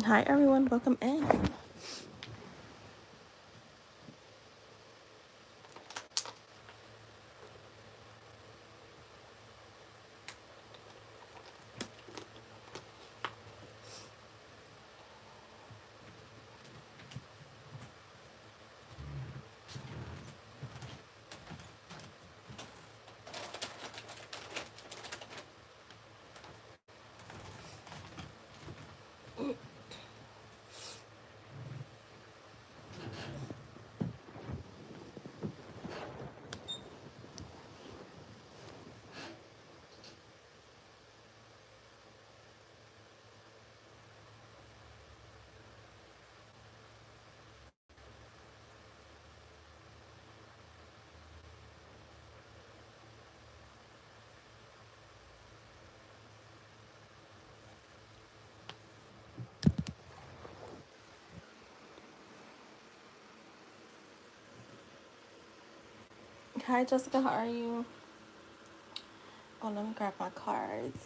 Hi everyone, welcome in. Hi Jessica, how are you? Oh, let me grab my cards.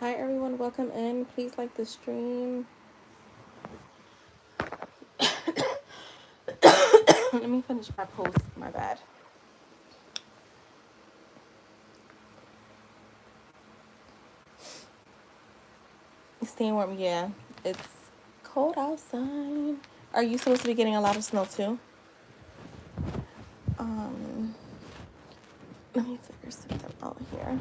Hi everyone, welcome in. Please like the stream. Let me finish my post, my bad. Staying warm, yeah. It's cold outside. Are you supposed to be getting a lot of snow too? Um, Let me figure something out here.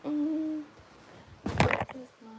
Mm. Where's my...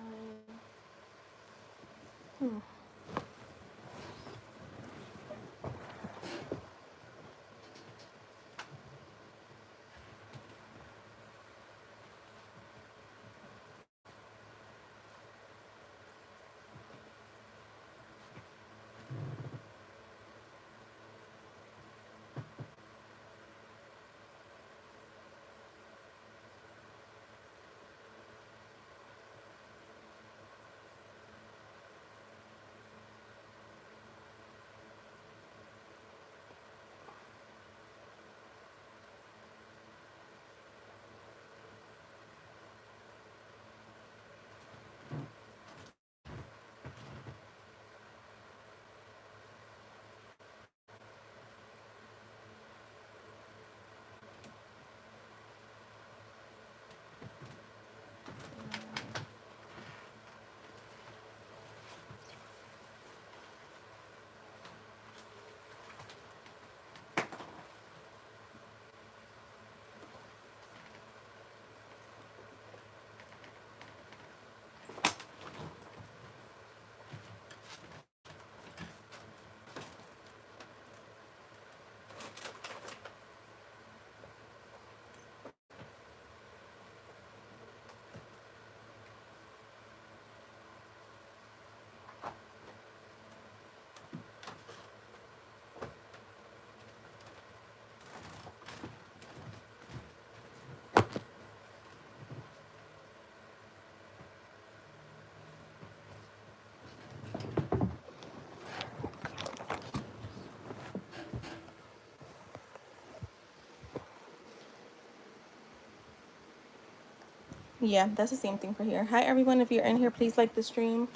Yeah, that's the same thing for here. Hi everyone, if you're in here, please like the stream.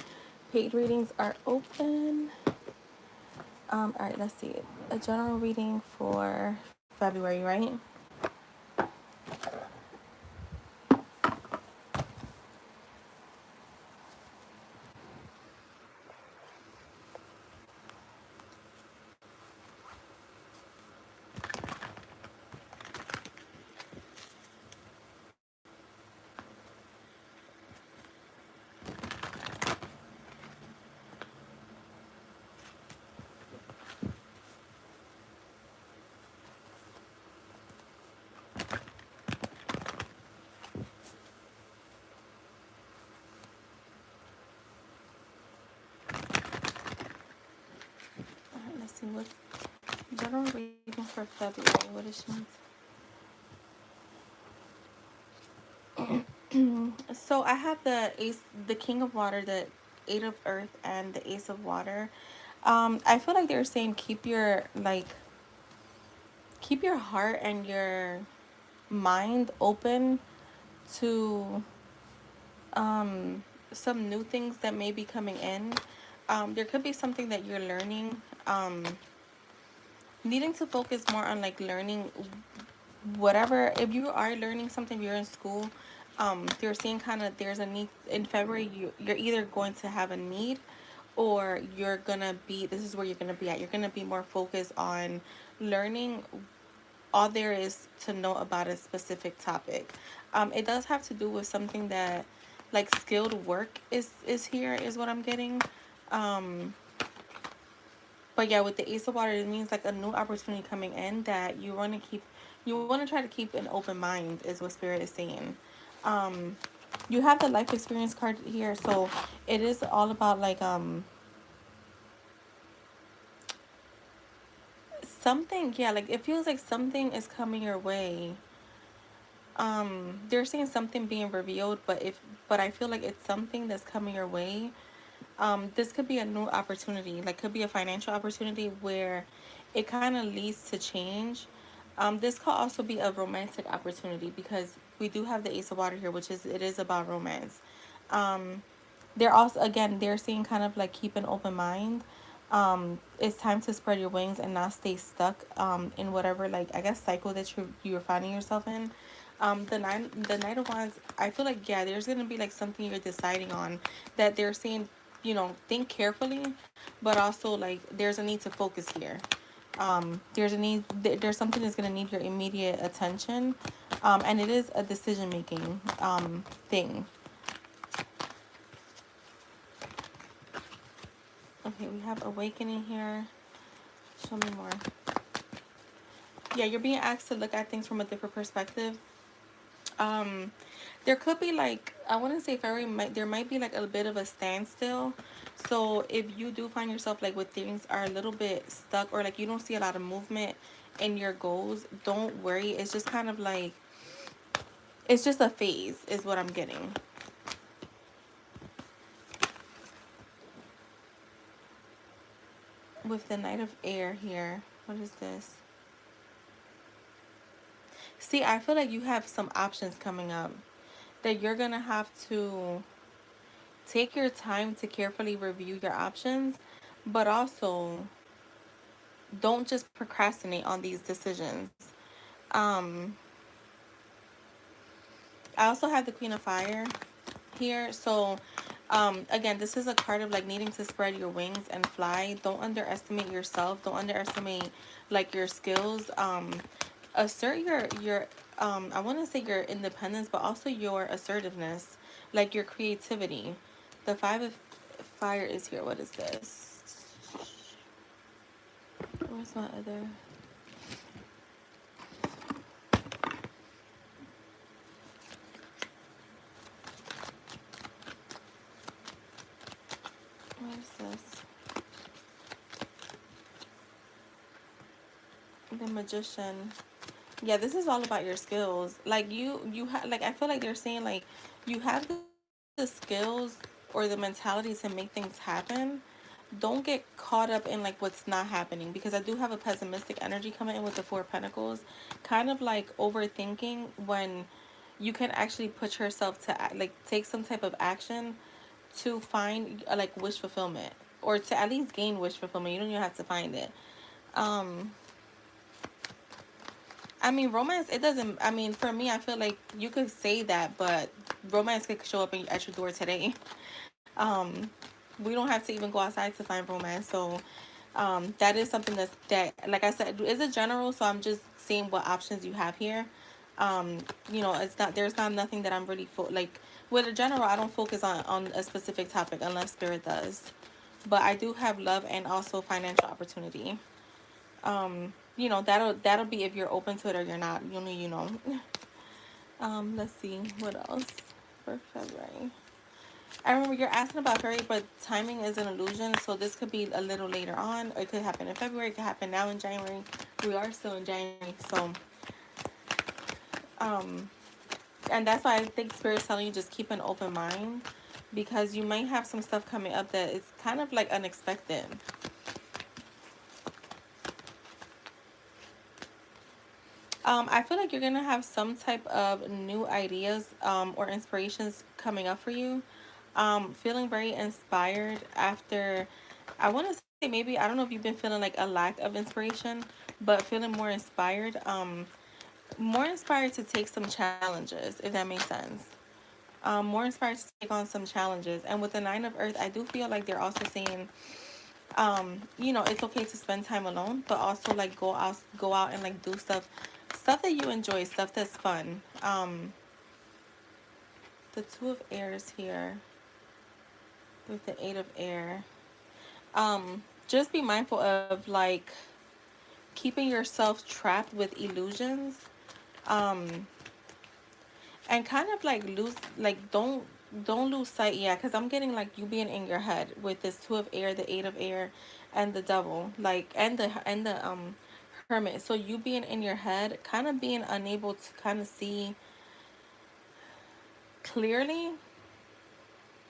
Paid readings are open. All right, let's see. A general reading for February, right? All right, let's see what general reading for February. What is she? So I have the Ace, the King of Water, the Eight of Earth and the Ace of Water. I feel like they're saying keep your heart and your mind open to some new things that may be coming in. There could be something that you're learning. Needing to focus more on like learning whatever. If you are learning something, you're in school. They're seeing kind of there's a need in February. You're either going to have a need, or you're gonna be. This is where you're gonna be at. You're gonna be more focused on learning all there is to know about a specific topic. It does have to do with something that, like skilled work is here is what I'm getting. Um, but yeah, with the Ace of Water, it means like a new opportunity coming in that you want to try to keep an open mind is what Spirit is saying. Um, you have the life experience card here, so it is all about like something. Yeah, like it feels like something is coming your way. They're saying something being revealed, but I feel like it's something that's coming your way. This could be a new opportunity, like could be a financial opportunity where it kind of leads to change. This could also be a romantic opportunity because we do have the Ace of Water here, which is it is about romance. Um, they're also again they're saying kind of like keep an open mind. It's time to spread your wings and not stay stuck in whatever like I guess cycle that you're finding yourself in. The Knight of Wands, I feel like yeah, there's gonna be like something you're deciding on that they're saying, think carefully, but also like there's a need to focus here. There's something that's gonna need your immediate attention, and it is a decision making thing. Okay, we have awakening here. Show me more. Yeah, you're being asked to look at things from a different perspective. Um, there could be like I wouldn't say very might there might be like a bit of a standstill. So if you do find yourself like with things are a little bit stuck or like you don't see a lot of movement in your goals, don't worry. It's just kind of like it's just a phase is what I'm getting. With the Knight of Air here. What is this? See, I feel like you have some options coming up that you're going to have to take your time to carefully review your options, but also don't just procrastinate on these decisions. Um, I also have the Queen of Fire here. So, again, this is a card of like needing to spread your wings and fly. Don't underestimate yourself. Don't underestimate like your skills. Assert your I want to say your independence, but also your assertiveness, like your creativity. The Five of Fire is here. What is this? Where's my other? Where's this? The Magician. Yeah, this is all about your skills. Like you have like I feel like they're saying like you have the skills or the mentality to make things happen. Don't get caught up in like what's not happening because I do have a pessimistic energy coming in with the Four of Pentacles, kind of like overthinking when you can actually put yourself to like take some type of action to find like wish fulfillment or to at least gain wish fulfillment. You don't even have to find it. Um, I mean, romance, it doesn't, I mean, for me, I feel like you could say that, but romance could show up at your door today. Um, we don't have to even go outside to find romance. So, that is something that, like I said, is a general. So I'm just seeing what options you have here. It's not, there's not nothing that I'm really, like, with a general, I don't focus on a specific topic unless Spirit does. But I do have love and also financial opportunity. That'll be if you're open to it or you're not. Let's see what else for February. I remember you're asking about February, but timing is an illusion, so this could be a little later on. It could happen in February. It could happen now in January. We are still in January, so um, and that's why I think Spirit's telling you just keep an open mind. because you might have some stuff coming up that is kind of like unexpected. I feel like you're gonna have some type of new ideas or inspirations coming up for you. Feeling very inspired after, I want to say maybe, I don't know if you've been feeling like a lack of inspiration, but feeling more inspired. More inspired to take some challenges, if that makes sense. More inspired to take on some challenges. And with the Nine of Earth, I do feel like they're also saying, it's okay to spend time alone, but also like go out and like do stuff that you enjoy, stuff that's fun. The Two of Airs here with the Eight of Air. Just be mindful of like keeping yourself trapped with illusions. Um, and kind of like don't lose sight, yeah, because I'm getting like you being in your head with this Two of Air, the Eight of Air, and the Devil, like, and the Hermit. So you being in your head, kind of being unable to kind of see clearly,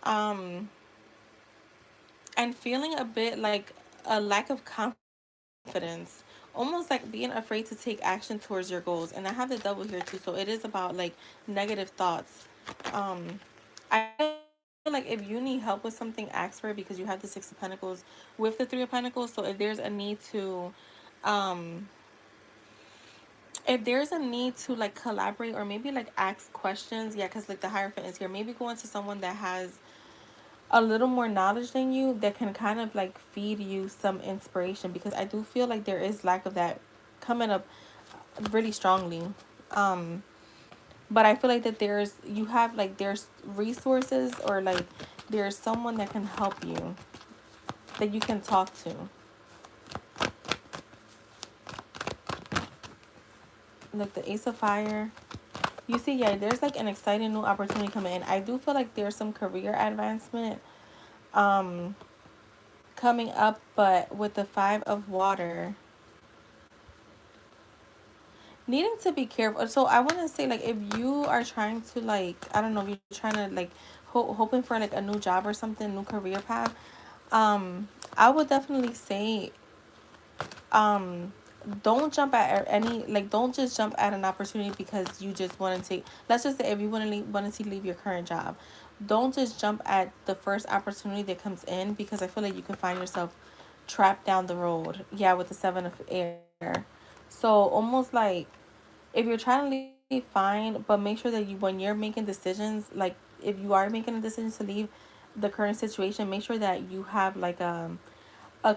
um and feeling a bit like a lack of confidence, almost like being afraid to take action towards your goals. And I have the Devil here too, so it is about like negative thoughts. I feel like if you need help with something, ask for it, because you have the Six of Pentacles with the Three of Pentacles. So um if there's a need to like collaborate or maybe like ask questions, yeah, because like the Hierophant is here, maybe go into someone that has a little more knowledge than you, that can kind of like feed you some inspiration, because I do feel like there is lack of that coming up really strongly. Um but I feel like that there's resources, or like there's someone that can help you, that you can talk to. Look, the Ace of Fire. You see, yeah, there's like an exciting new opportunity coming in. I do feel like there's some career advancement um coming up, but with the Five of Water, needing to be careful. So I want to say, like, if you are trying to, like, I don't know, if you're trying to like hoping for like a new job or something, new career path, I would definitely say, um don't jump at any, like, don't just jump at an opportunity because you just want to take, let's just say if you want to leave your current job, don't just jump at the first opportunity that comes in, because I feel like you can find yourself trapped down the road, yeah, with the Seven of Air. So almost like, if you're trying to leave, fine, but make sure that you, when you're making decisions, like if you are making a decision to leave the current situation, make sure that you have like a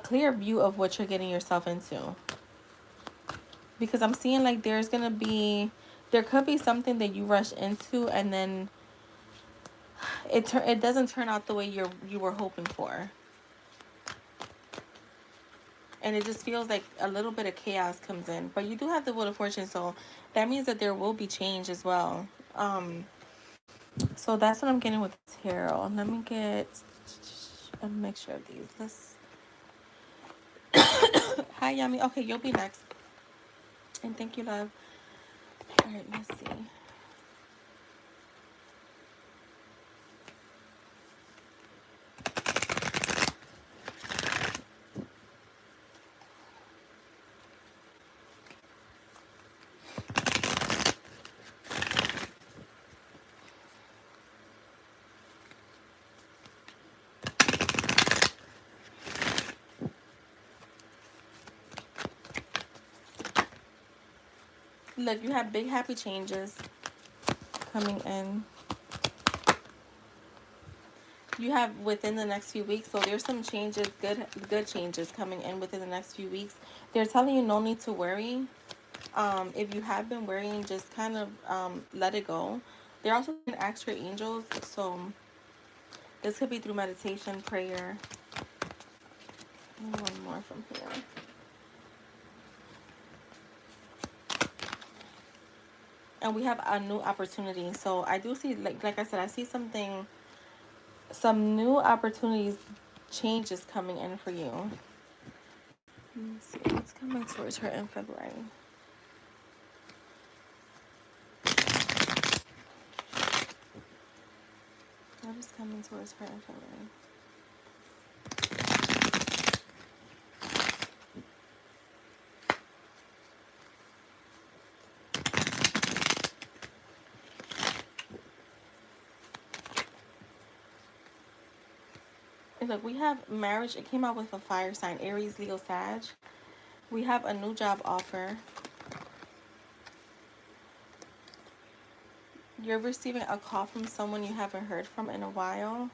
clear view of what you're getting yourself into. Because I'm seeing like there could be something that you rush into, and then it doesn't turn out the way you were hoping for, and it just feels like a little bit of chaos comes in. But you do have the Wheel of Fortune, so that means that there will be change as well. So that's what I'm getting with tarot. Let me get a mixture of these. Let's. Hi, Yummy. Okay, you'll be next. And thank you, love. All right, let's see. Look, you have big happy changes coming in. You have within the next few weeks, so there's some changes, good changes coming in within the next few weeks. They're telling you no need to worry. If you have been worrying, just kind of let it go. They're also saying ask your angels, so this could be through meditation, prayer. One more from here. And we have a new opportunity. So I do see, like I said, I see some new opportunities, changes coming in for you. Let me see what's coming towards her in February. Love is coming towards her in February. And look, we have marriage. It came out with a fire sign, Aries, Leo, Sag. We have a new job offer. You're receiving a call from someone you haven't heard from in a while.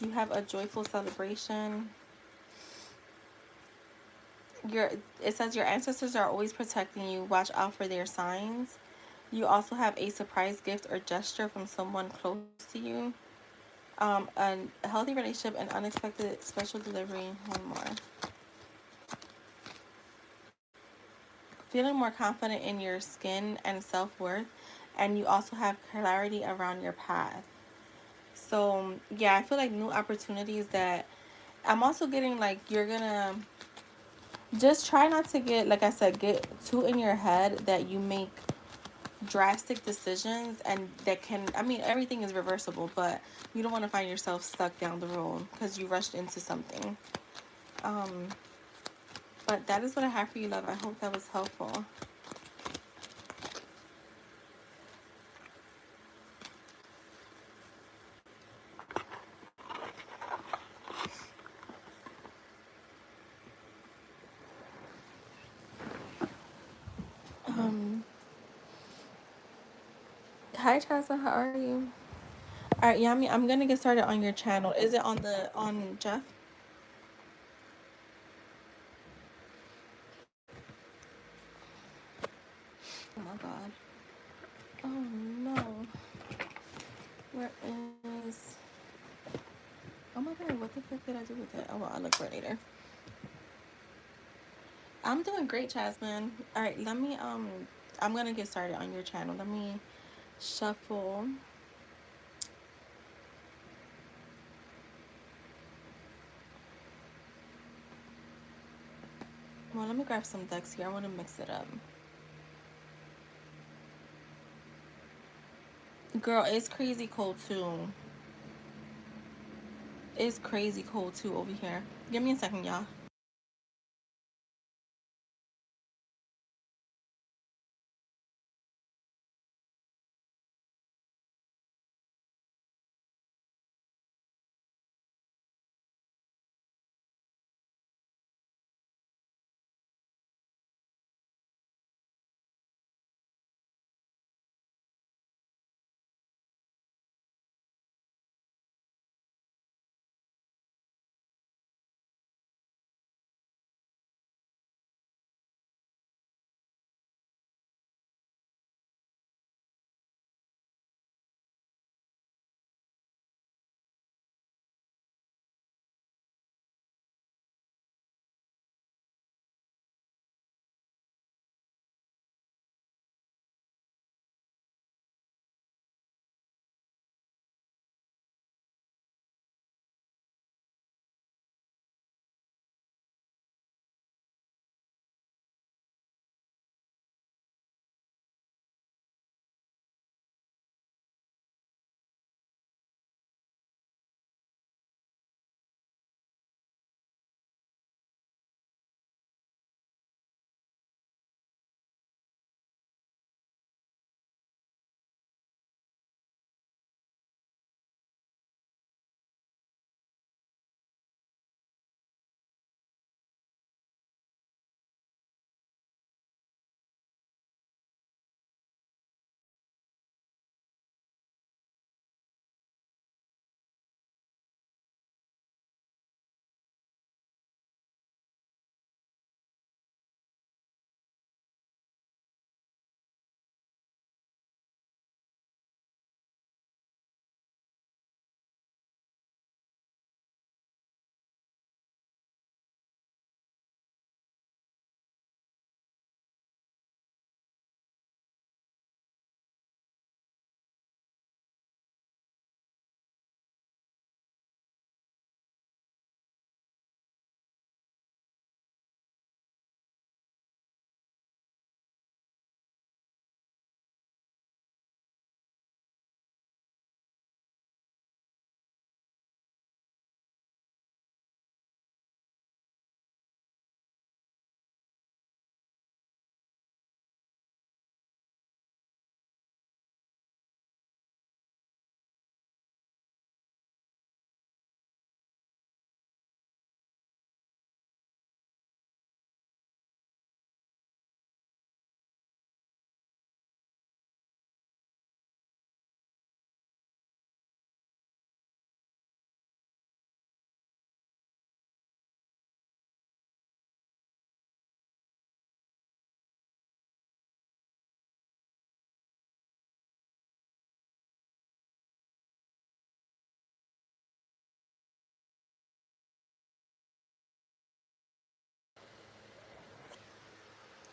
You have a joyful celebration. It says your ancestors are always protecting you. Watch out for their signs. You also have a surprise gift or gesture from someone close to you. A healthy relationship, an unexpected special delivery. One more. Feeling more confident in your skin and self-worth, and you also have clarity around your path. So yeah, I feel like new opportunities that I'm also getting, like, you're gonna just try not to get, like I said, get too in your head that you make drastic decisions, and that can, I mean, everything is reversible, but you don't want to find yourself stuck down the road because you rushed into something. But that is what I have for you, love. I hope that was helpful. um Hi Tessa, how are you? All right, Yami, I'm gonna get started on your channel. Is it on Jeff? Oh my god. Oh no. Where is... Oh my god, what the fuck did I do with it? Oh well, I'll look for it later. I'm doing great, Jasmine. All right, let me I'm gonna get started on your channel. Let me shuffle. Well, let me grab some decks here. I want to mix it up. Girl, it's crazy cold too. It's crazy cold too over here. Give me a second, y'all.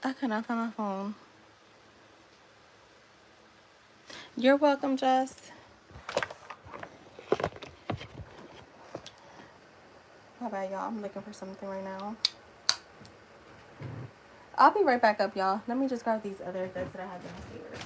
I cannot find my phone. You're welcome, Jess. My bad, y'all. I'm looking for something right now. I'll be right back up, y'all. Let me just grab these other goods that I have downstairs.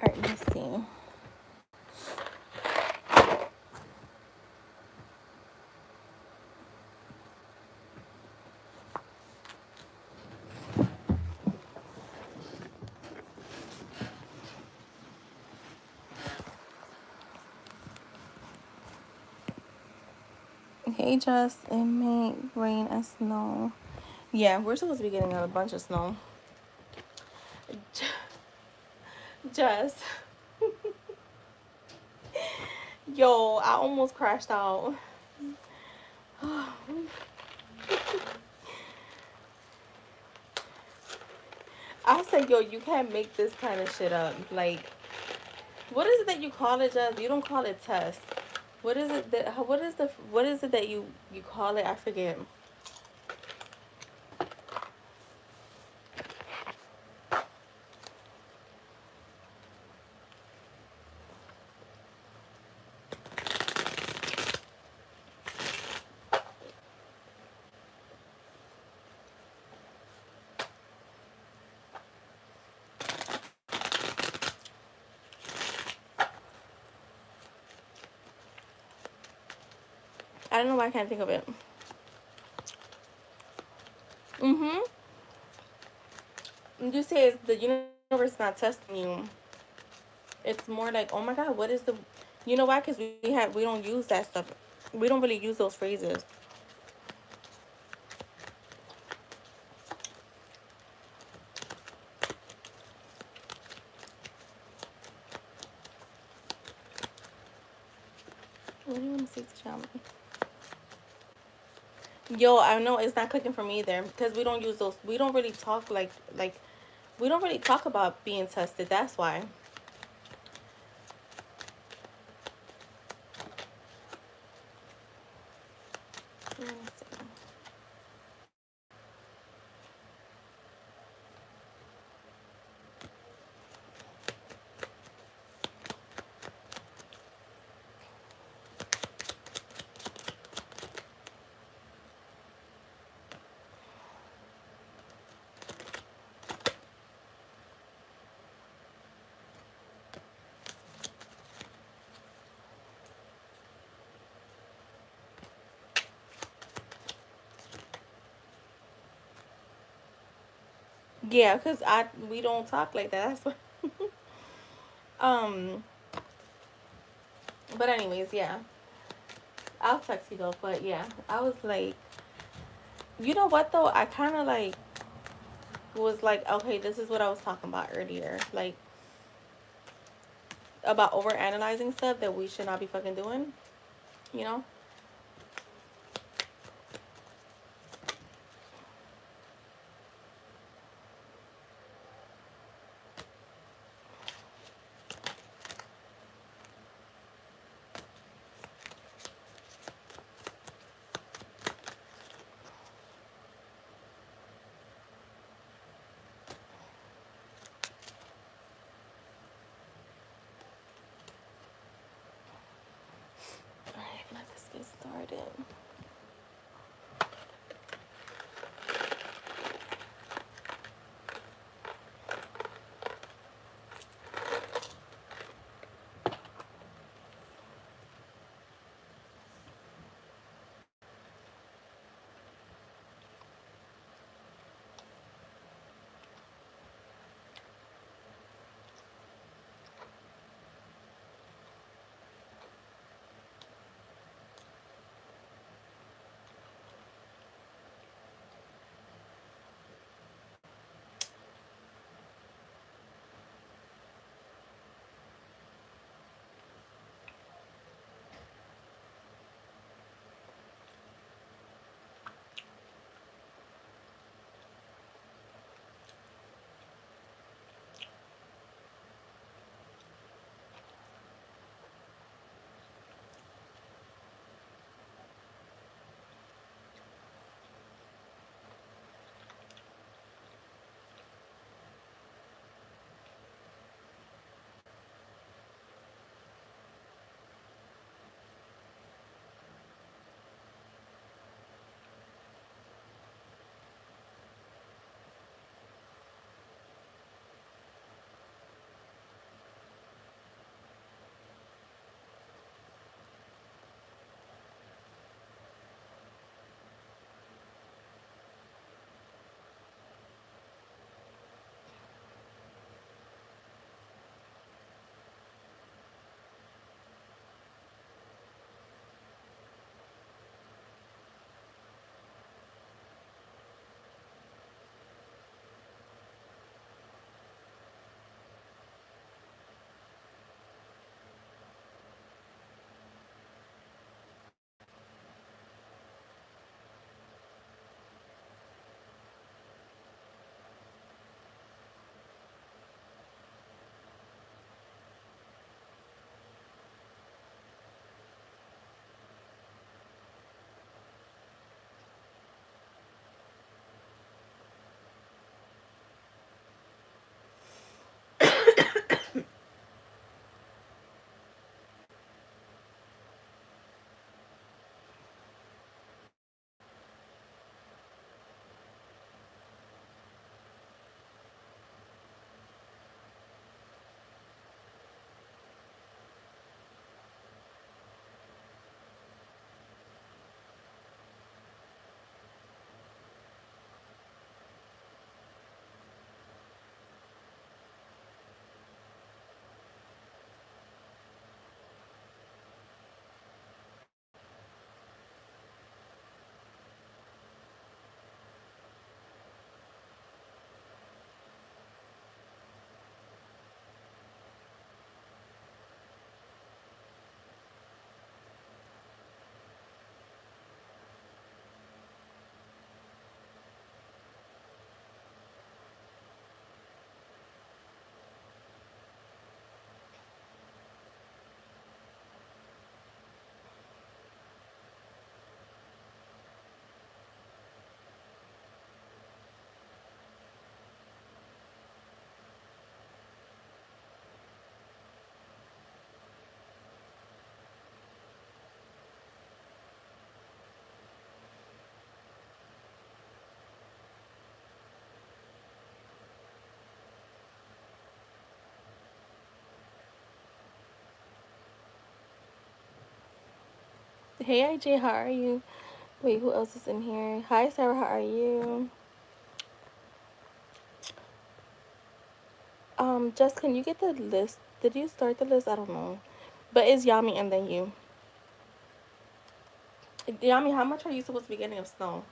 All right, let's see. Hey, Jess, it may rain and snow. Yeah, we're supposed to be getting a bunch of snow. Jess. Yo, I almost crashed out. I said, yo, you can't make this kind of shit up. Like, what is it that you call it, Jess? You don't call it test. What is it that, what is it that you call it? I forget. I don't know why I can't think of it. Mm-hmm. You say it's the universe not testing you. It's more like, oh my God, what is the, you know why? Because we don't use that stuff. We don't really use those phrases. What do you want to say to Xiaomi? Yo, I know it's not clicking for me either because we don't use those. We don't really talk like we don't really talk about being tested. That's why. Let me see. Yeah, cause we don't talk like that. That's what. um. But anyways, yeah. I'll text you though. But yeah, I was like, you know what though? I kind of like was like, okay, this is what I was talking about earlier, like about over analyzing stuff that we should not be fucking doing. You know. All right, let this be. Hey, IJ, how are you? Wait, who else is in here? Hi, Sarah, how are you? Jess, can you get the list? Did you start the list? I don't know. But it's Yami and then you. Yami, how much are you supposed to be getting of snow?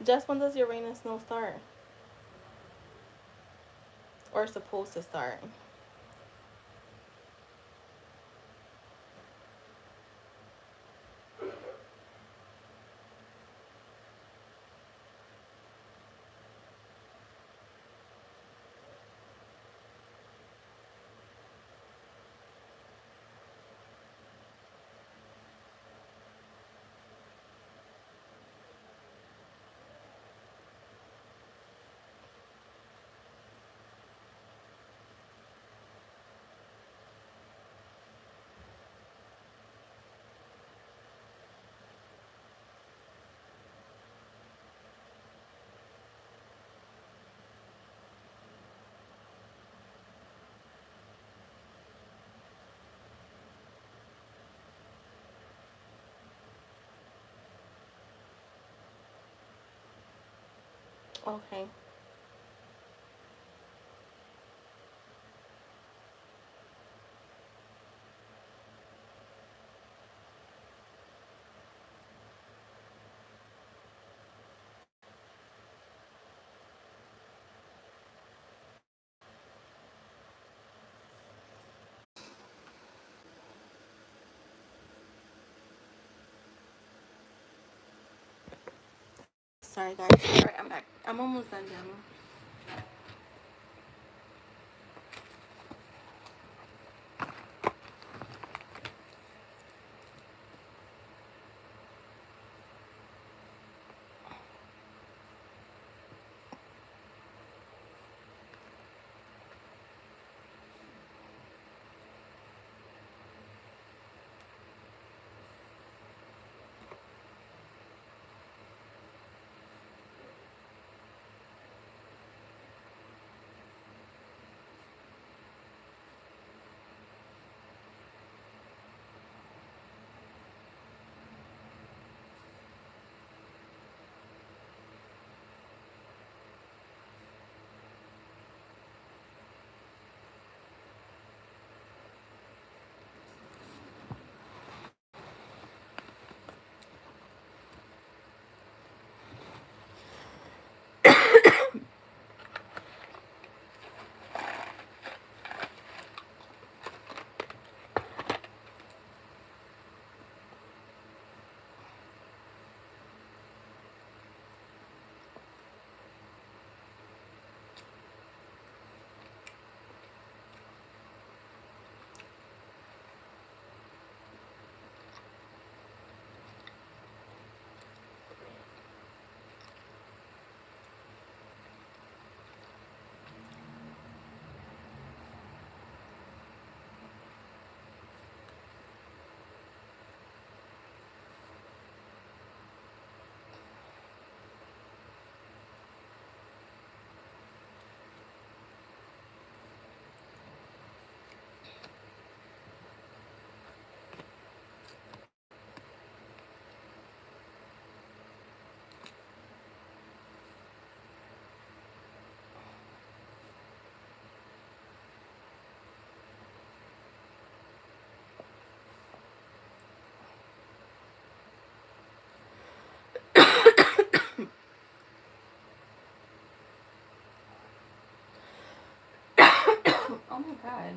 Jess, when does your rain and snow start? Or supposed to start? Okay. Sorry, guys. Alright, I'm back. I'm almost done, Yami. Oh my god.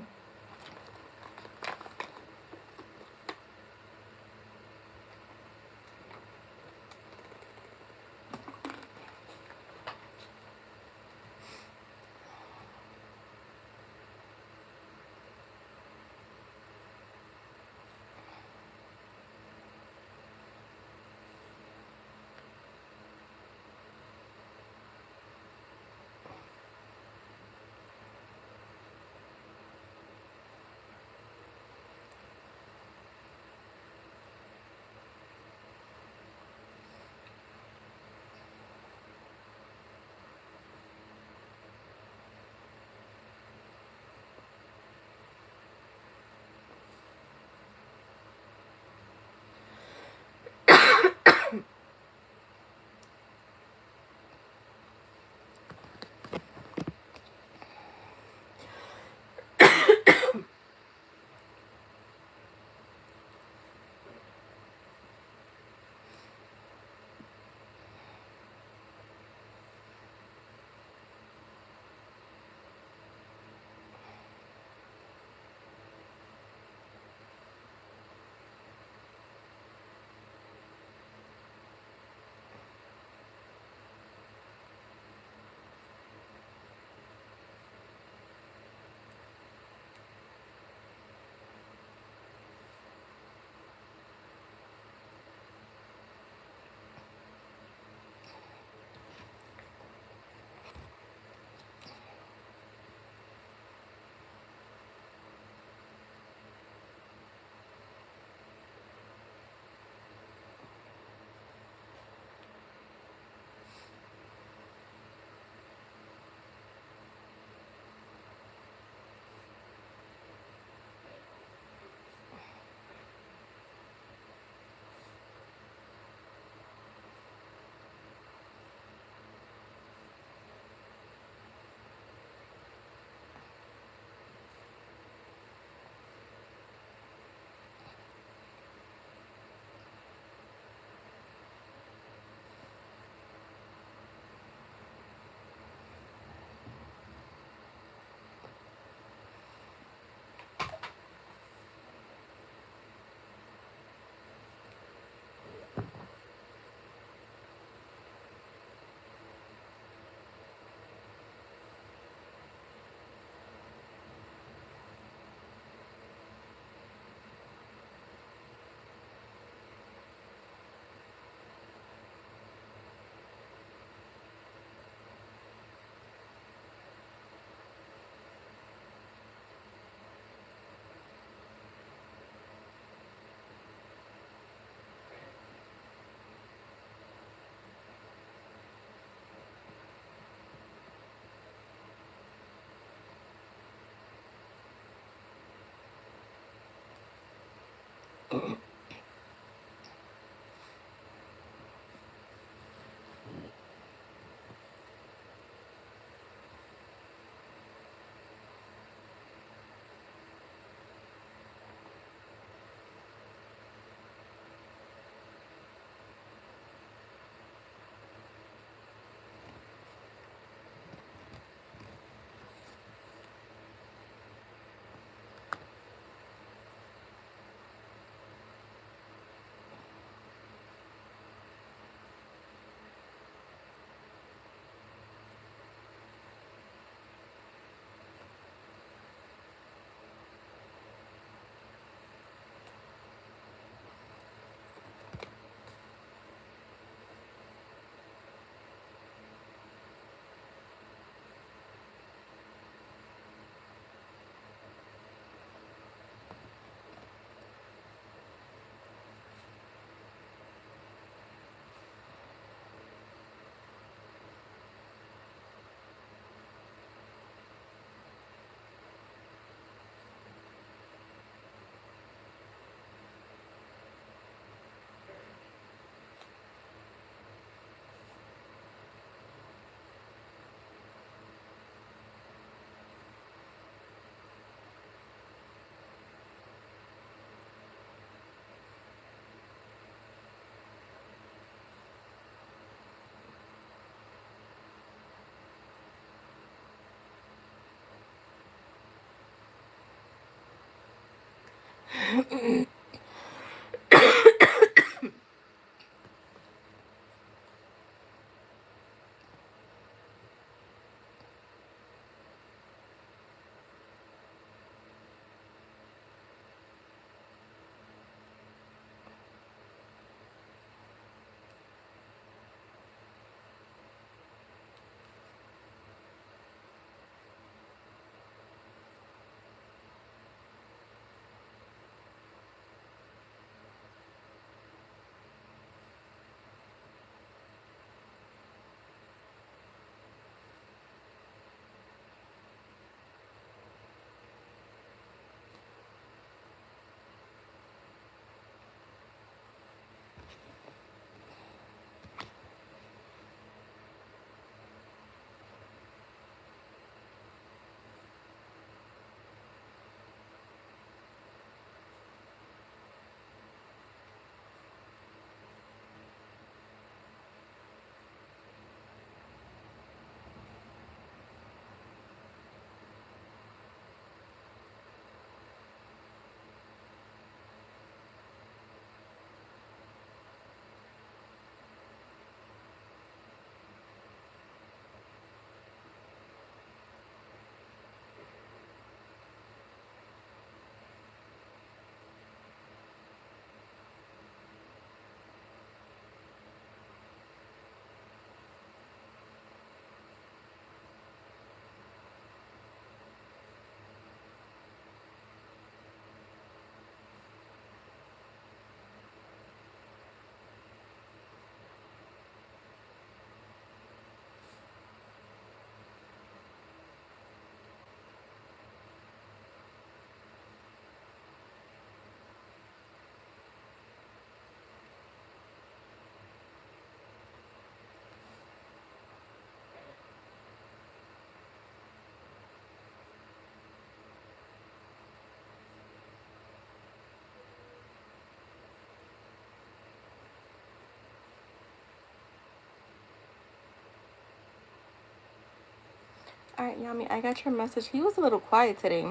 All right, Yami, I got your message. He was a little quiet today.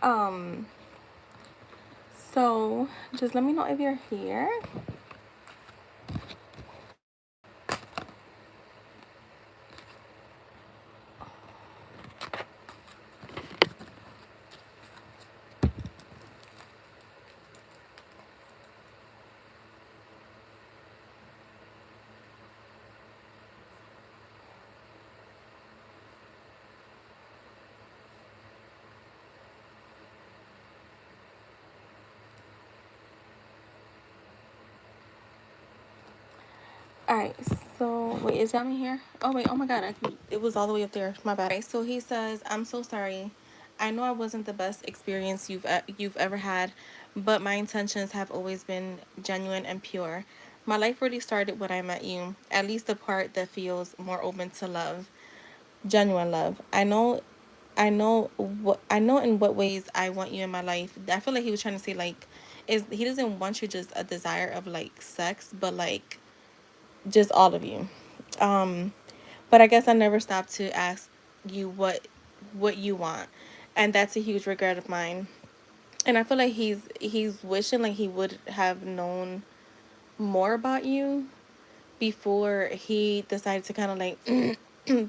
Um, so just let me know if you're here. All right, so wait, is Yami here? Oh wait, oh my God, it was all the way up there. My bad. Okay, so he says, "I'm so sorry. I know I wasn't the best experience you've ever had, but my intentions have always been genuine and pure. My life really started when I met you. At least the part that feels more open to love, genuine love. I know in what ways I want you in my life. I feel like he was trying to say like, is he doesn't want you just a desire of like sex, but like." Just all of you. Um, but I guess I never stopped to ask you what you want, and that's a huge regret of mine. And I feel like he's wishing like he would have known more about you before he decided to kind of like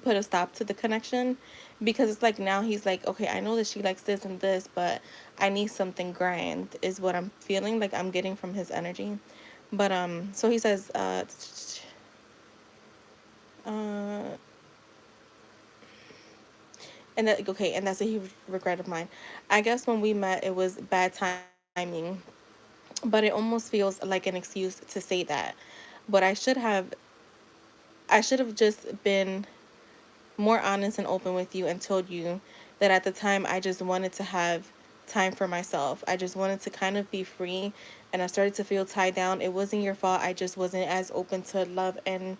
put a stop to the connection, because it's like now he's like, okay, I know that she likes this and this, but I need something grand is what I'm feeling like I'm getting from his energy. But so he says uh and that, okay, and that's a huge regret of mine. I guess when we met, it was bad timing, but it almost feels like an excuse to say that. But I should have just been more honest and open with you and told you that at the time I just wanted to have time for myself. I just wanted to kind of be free, and I started to feel tied down. It wasn't your fault. I just wasn't as open to love and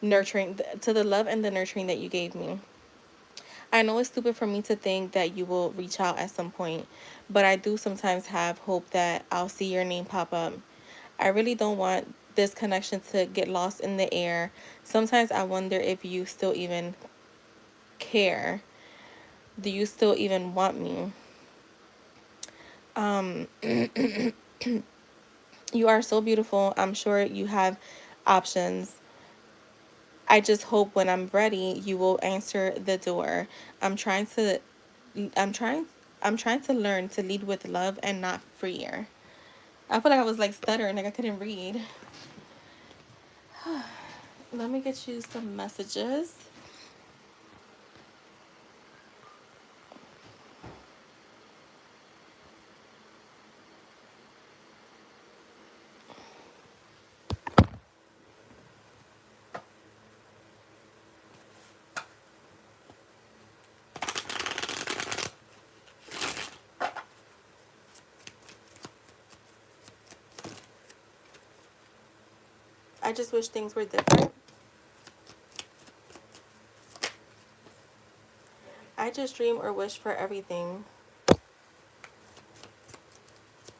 nurturing, to the love and the nurturing that you gave me. I know it's stupid for me to think that you will reach out at some point, but I do sometimes have hope that I'll see your name pop up. I really don't want this connection to get lost in the air. Sometimes I wonder if you still even care. Do you still even want me? Um, you are so beautiful. I'm sure you have options. I just hope when I'm ready, you will answer the door. I'm trying to, I'm trying, I'm trying to learn to lead with love and not fear. I feel like I was like stuttering, like I couldn't read. Let me get you some messages. I just wish things were different. I just dream or wish for everything.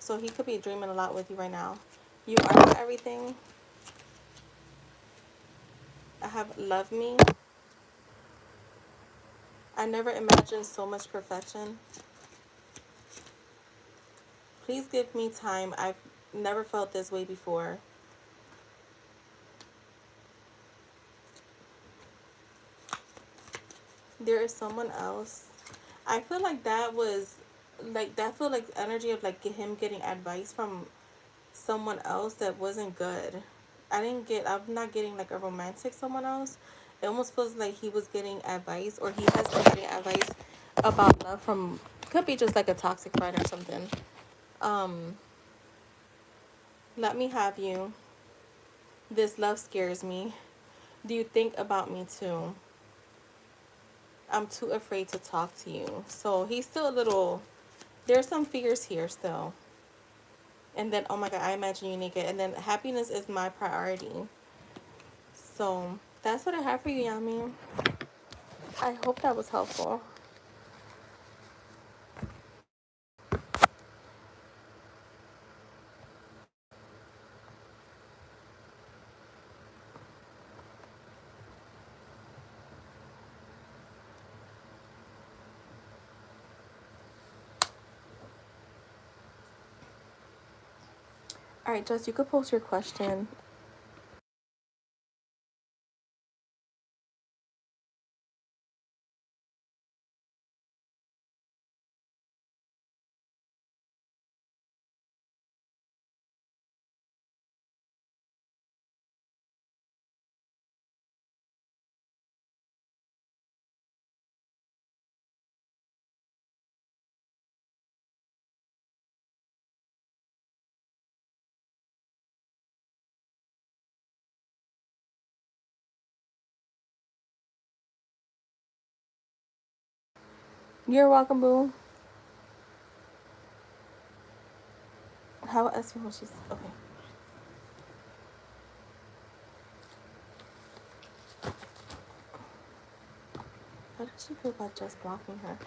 So he could be dreaming a lot with you right now. You are my everything. I have love me. I never imagined so much perfection. Please give me time. I've never felt this way before. There is someone else. I feel like that was like that feel like energy of like him getting advice from someone else that wasn't good. I'm not getting like a romantic someone else. It almost feels like he was getting advice or he has been getting advice about love from could be just like a toxic friend or something. Um, Let me have you. This love scares me. Do you think about me too? I'm too afraid to talk to you. So he's still a little, there's some fears here still. And then, oh my God, I imagine you naked. And then happiness is my priority. So that's what I have for you, Yami. I hope that was helpful. All right, Jess, you could post your question. You're welcome, boo. How about ask you what she's okay. How does she feel about just blocking her?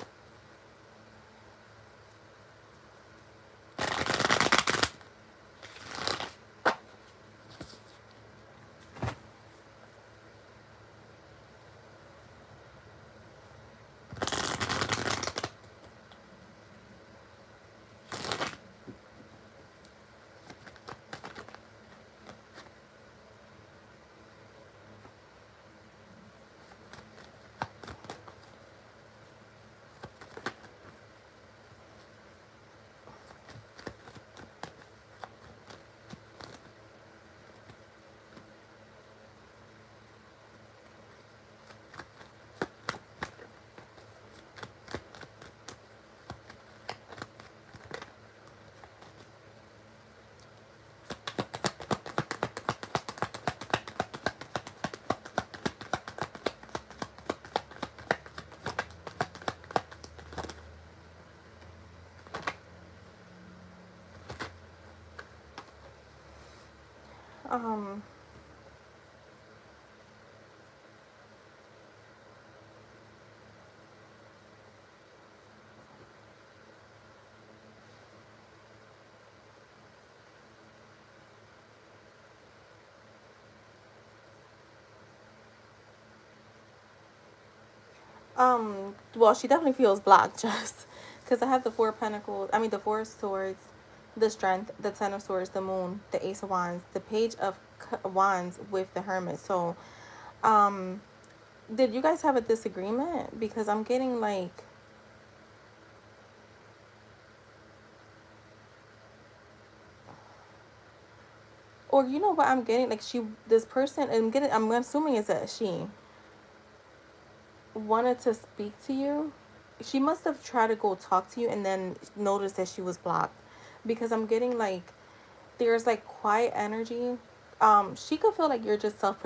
Um, well, she definitely feels blocked, just because I have the Four Pentacles, I mean the Four Swords, the Strength, the Ten of Swords, the Moon, the Ace of Wands, the Page of Wands with the Hermit. So, um, did you guys have a disagreement? Because I'm getting like, or you know what I'm getting, like this person, I'm assuming it's a she, wanted to speak to you. She must have tried to go talk to you and then noticed that she was blocked, because I'm getting like there's like quiet energy. She could feel like you're just self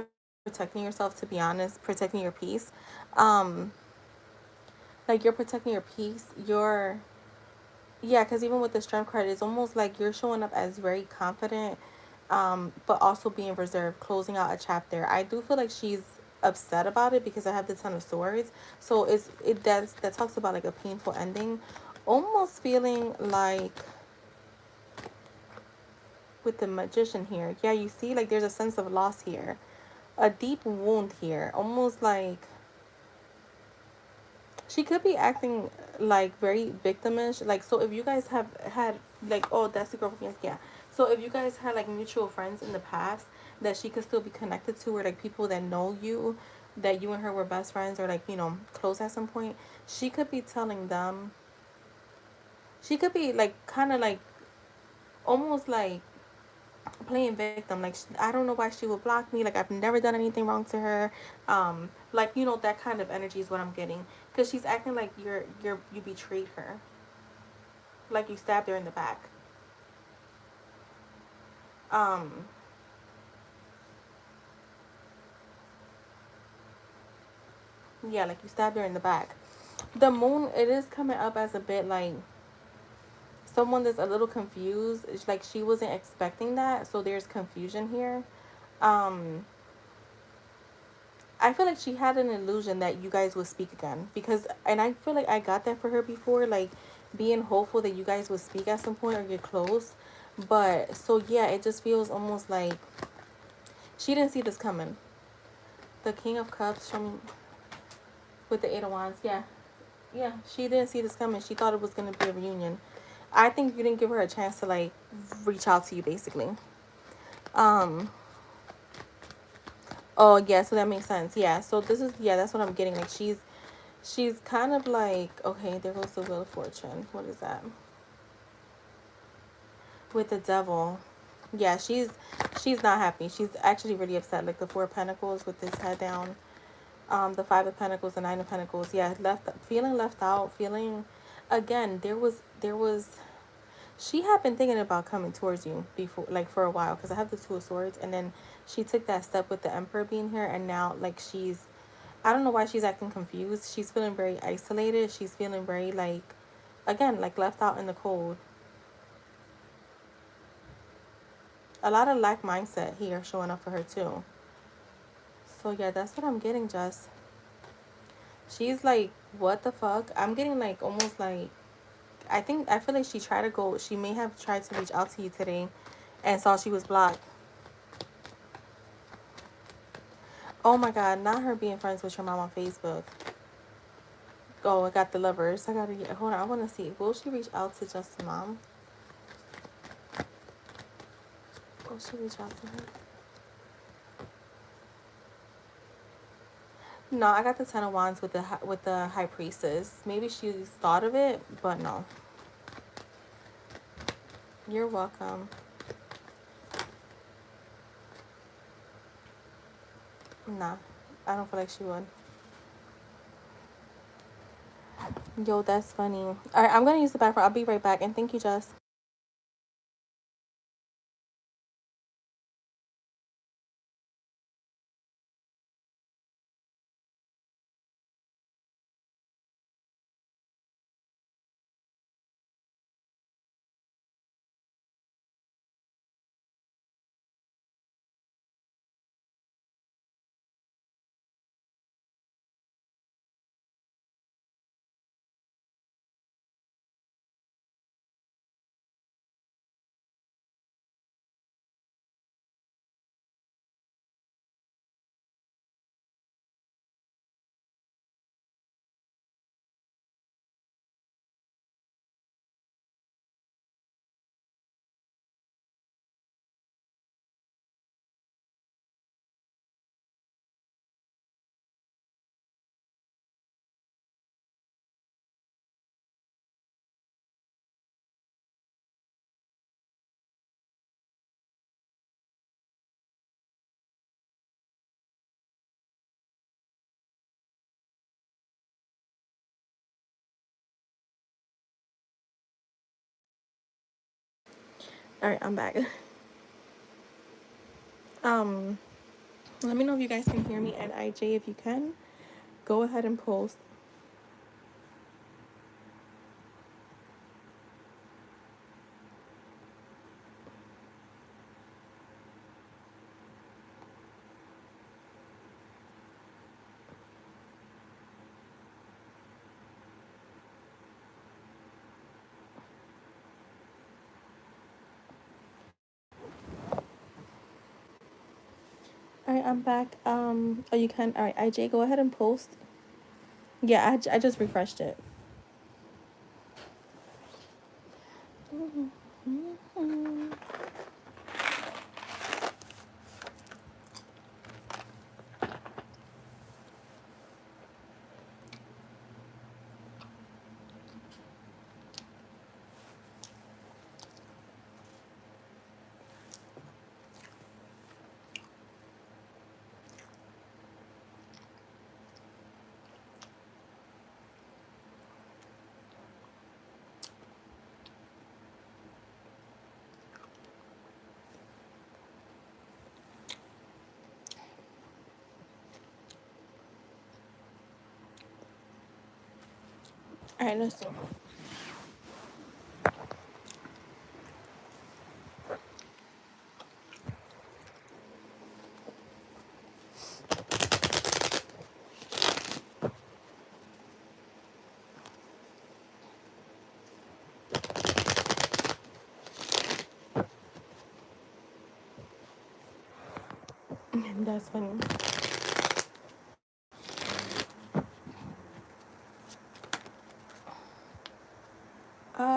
protecting yourself, to be honest, protecting your peace. Um, like you're protecting your peace. Yeah, because even with the strength card, it's almost like you're showing up as very confident, but also being reserved, closing out a chapter. I do feel like she's upset about it because I have the Ten of Swords. So that talks about like a painful ending. Almost feeling like with the Magician here. Yeah, you see, like there's a sense of loss here. A deep wound here. Almost like she could be acting like very victimish. Like, so if you guys have had like, oh, that's the girlfriend. Yeah. So if you guys had like mutual friends in the past that she could still be connected to, or like people that know you, that you and her were best friends, or like, you know, close at some point, she could be telling them, she could be like kind of like almost like playing victim. Like, I don't know why she would block me, like I've never done anything wrong to her. Like, you know, that kind of energy is what I'm getting, because she's acting like you betrayed her, like you stabbed her in the back. um yeah, like you stabbed her in the back. The Moon, it is coming up as a bit like someone that's a little confused. It's like she wasn't expecting that, so there's confusion here. um I feel like she had an illusion that you guys would speak again, because, and I feel like I got that for her before, like being hopeful that you guys would speak at some point or get close. But so yeah, it just feels almost like she didn't see this coming. The King of Cups from with the Eight of Wands, yeah, yeah, she didn't see this coming. She thought it was gonna be a reunion. I think you didn't give her a chance to like reach out to you, basically. Um. Oh yeah, so that makes sense. Yeah. So this is, yeah, that's what I'm getting. Like she's kind of like, okay, there goes the Wheel of Fortune. What is that? With the Devil. Yeah, she's not happy. She's actually really upset. Like the Four of Pentacles with his head down. The Five of Pentacles, the Nine of Pentacles. Yeah, feeling left out, feeling, again, there was she had been thinking about coming towards you before, like for a while, because I have the Two of Swords, and then she took that step with the Emperor being here, and now like I don't know why she's acting confused. She's feeling very isolated. She's feeling very like, again, like left out in the cold. A lot of lack mindset here showing up for her too. So yeah, that's what I'm getting, Jess. She's like, what the fuck? I'm getting like almost like, I feel like she may have tried to reach out to you today and saw she was blocked. Oh my god, not her being friends with your mom on Facebook. Oh, I got the Lovers. I gotta get, hold on, I wanna see. Will she reach out to Justin's mom? Will she reach out to her? No, I got the Ten of Wands with the High Priestess. Maybe she's thought of it, but no. You're welcome. Nah, I don't feel like she would. Yo, that's funny. All right, I'm gonna use the bathroom. I'll be right back. And thank you, Jess. All right, I'm back. Um, Let me know if you guys can hear me, and IJ, if you can, go ahead and post. All right, I'm back. Oh, you can. All right, IJ, go ahead and post. Yeah, I just refreshed it. All right, let's see. That's funny.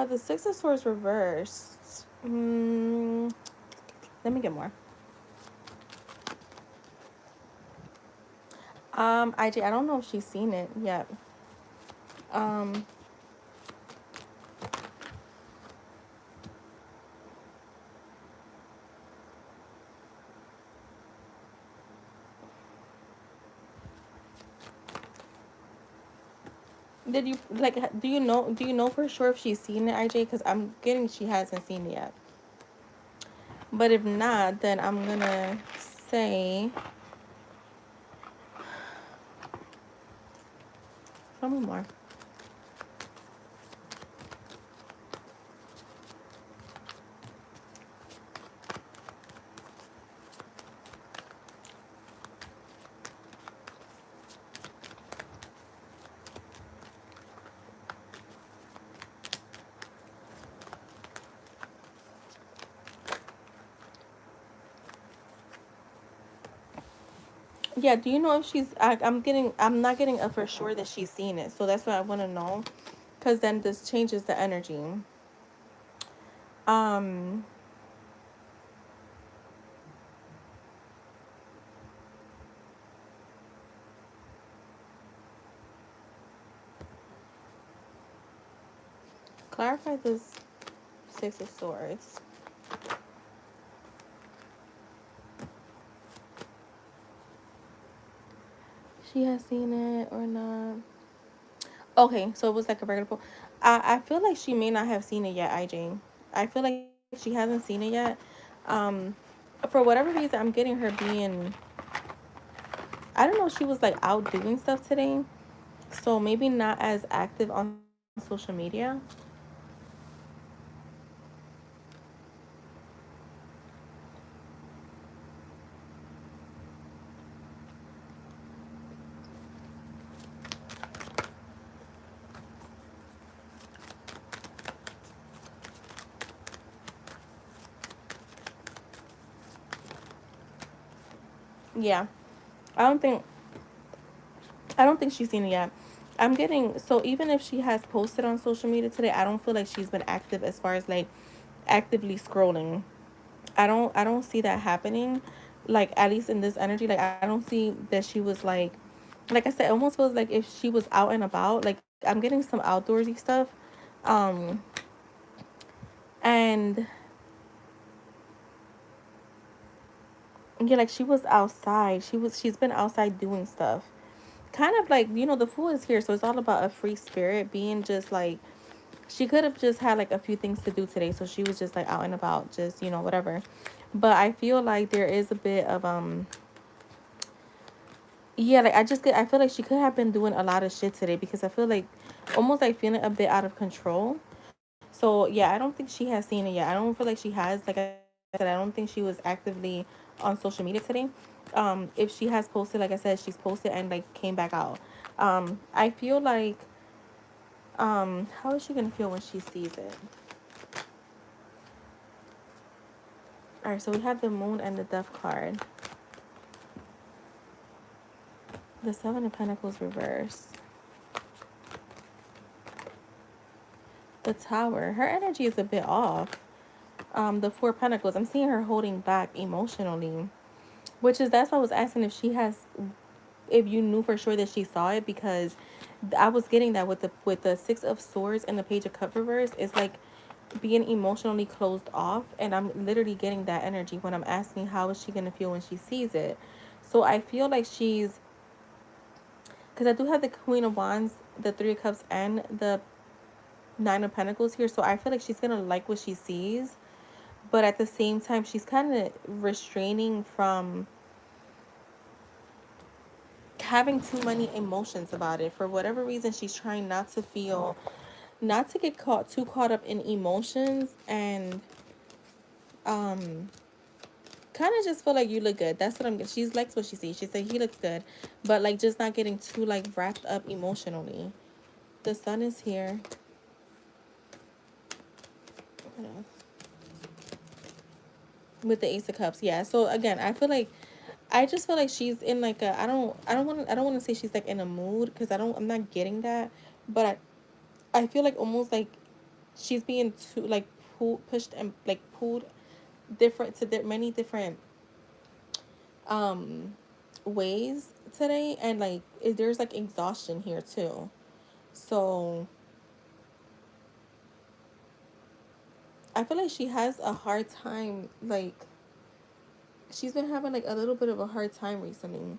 The Six of Swords reversed. Let me get more. IJ, I don't know if she's seen it yet. Um, did you like? Do you know? Do you know for sure if she's seen it, IJ? Because I'm getting she hasn't seen it yet. But if not, then I'm gonna say. Tell me more. Yeah, do you know if she's? I'm not getting a for sure that she's seen it, so that's what I want to know, because then this changes the energy. Um, Clarify this Six of Swords. She has seen it or not? Okay, so it was like a regular poll. I feel like she may not have seen it yet, IJ. I feel like she hasn't seen it yet. Um, for whatever reason, I'm getting her being. I don't know. She was like out doing stuff today, so maybe not as active on social media. Yeah, I don't think. I don't think she's seen it yet. I'm getting so even if she has posted on social media today, I don't feel like she's been active as far as like actively scrolling. I don't see that happening. Like at least in this energy, like I don't see that she was like I said, it almost feels like if she was out and about. Like I'm getting some outdoorsy stuff. Um and yeah, like she was outside. She's been outside doing stuff. Kind of like, the fool is here, so it's all about a free spirit being just like She could have just had like a few things to do today, so she was just like out and about, just, you know, whatever. But I feel like there is a bit of yeah, like I feel like she could have been doing a lot of shit today, because I feel like almost like feeling a bit out of control. So yeah, I don't think she has seen it yet. I don't feel like she has. Like I said, I don't think she was actively on social media today. If she has posted, like I said, she's posted and like came back out. I feel like how is she gonna feel when she sees it? All right, so we have the moon and the death card. The Seven of Pentacles reverse. The Tower. Her energy is a bit off. The Four of Pentacles. I'm seeing her holding back emotionally, which is, that's why I was asking if she has, if you knew for sure that she saw it, because I was getting that with the Six of Swords and the Page of Cups reverse. It's like being emotionally closed off, and I'm literally getting that energy when I'm asking how is she gonna feel when she sees it. So I feel like she's, because I do have the Queen of Wands, the Three of Cups, and the Nine of Pentacles here. So I feel like she's gonna like what she sees, but at the same time she's kind of restraining from having too many emotions about it. For whatever reason, she's trying not to feel, not to get too caught up in emotions, and kind of just feel like you look good. That's what I'm getting. She's likes what she sees. She said he looks good, but like just not getting too like wrapped up emotionally. The Sun is here. With the Ace of Cups. Yeah, so again, I feel like, I just feel like she's in like a, I don't want to say she's like in a mood, because I'm not getting that, but I feel like almost like she's being too like pushed and like pulled different to many different um ways today, and like there's like exhaustion here too. So I feel like she has a hard time, like she's been having like a little bit of a hard time recently,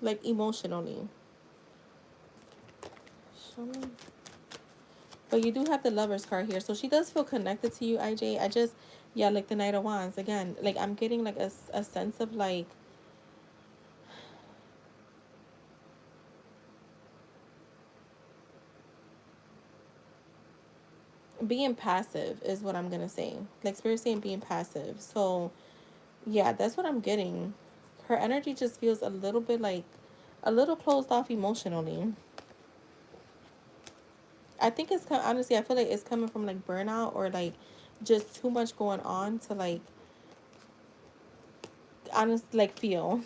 like emotionally. Show me. But you do have the Lovers card here. So she does feel connected to you, IJ. I just, yeah, like the Knight of Wands. Again, like I'm getting like a sense of like, being passive is what I'm going to say. Like Spirit saying being passive. So yeah, that's what I'm getting. Her energy just feels a little bit like, a little closed off emotionally. I think it's honestly, I feel like it's coming from like burnout, or like just too much going on to like, honestly, like feel.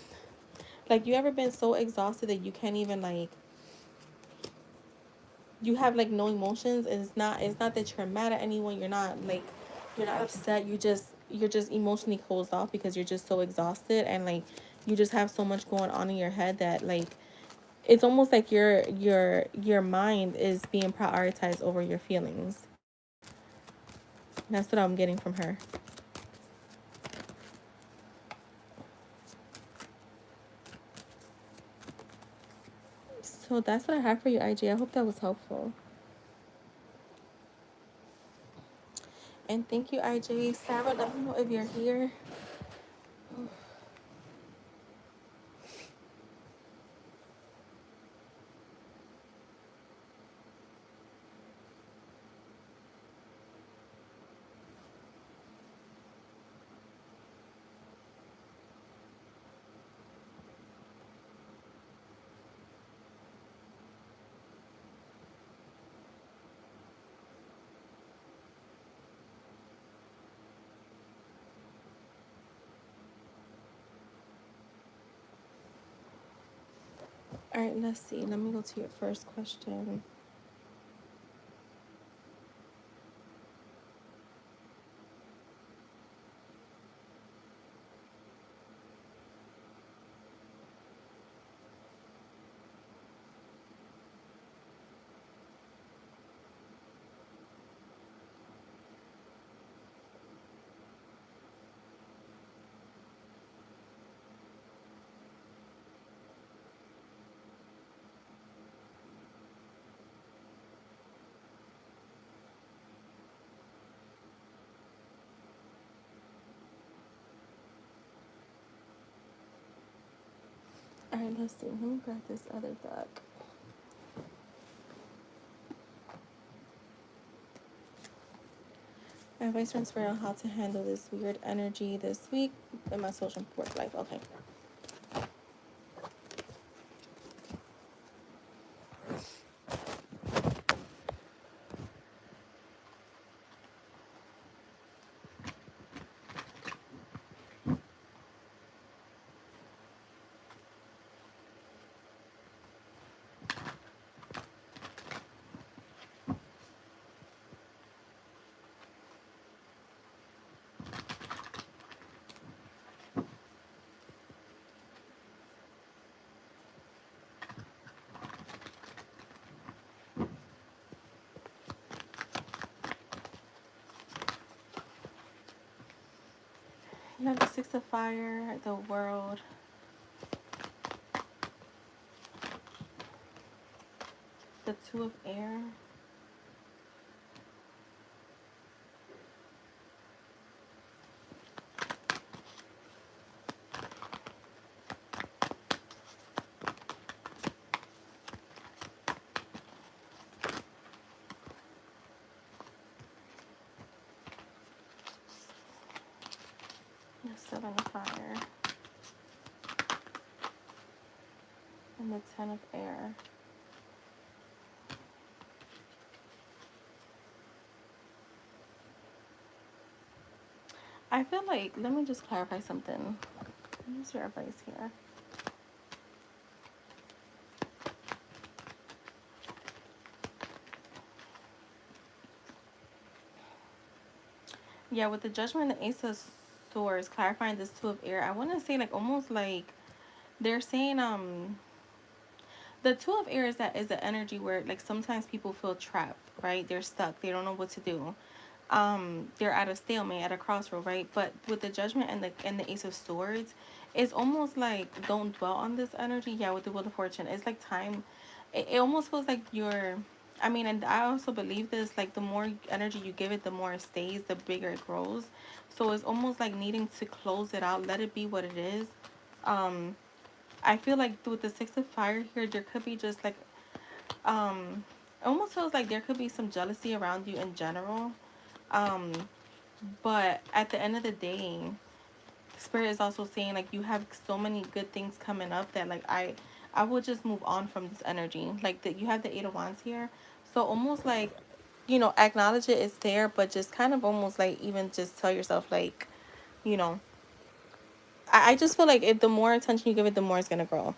Like you ever been so exhausted that you can't even like, you have like no emotions, and it's not that you're mad at anyone, you're not like, you're not upset, you're just emotionally closed off, because you're just so exhausted, and like you just have so much going on in your head that like it's almost like your mind is being prioritized over your feelings. That's what I'm getting from her. So that's what I have for you, IG. I hope that was helpful. And thank you, IJ. Sarah, let me know if you're here. All right, let's see. Let me go to your first question. right, let's see. Let me grab this other deck. Advice from Spirit on how to handle this weird energy this week in my social work life. Okay. You have the Six of Fire, the World, the Two of Air, the Seven of Fire, and the Ten of Air. I feel like, let me just clarify something. What's your advice here? Yeah, with the Judgment and the Ace of Swords, clarifying this Two of Air, I want to say like almost like they're saying the Two of Air is the energy where like sometimes people feel trapped, right? They're stuck. They don't know what to do. They're at a stalemate, at a crossroad, right? But with the Judgment and the Ace of Swords, it's almost like don't dwell on this energy. Yeah, with the Wheel of Fortune, it's like time. It almost feels like you're. I mean, and I also believe this. Like the more energy you give it, the more it stays, the bigger it grows. So it's almost like needing to close it out, let it be what it is. Um, I feel like with the Six of Fire here, there could be just like it almost feels like there could be some jealousy around you in general. Um, but at the end of the day, Spirit is also saying like you have so many good things coming up that like I will just move on from this energy. Like that you have the Eight of Wands here. So almost like, acknowledge it is there, but just kind of almost like even just tell yourself like, you know, I just feel like if the more attention you give it, the more it's gonna grow.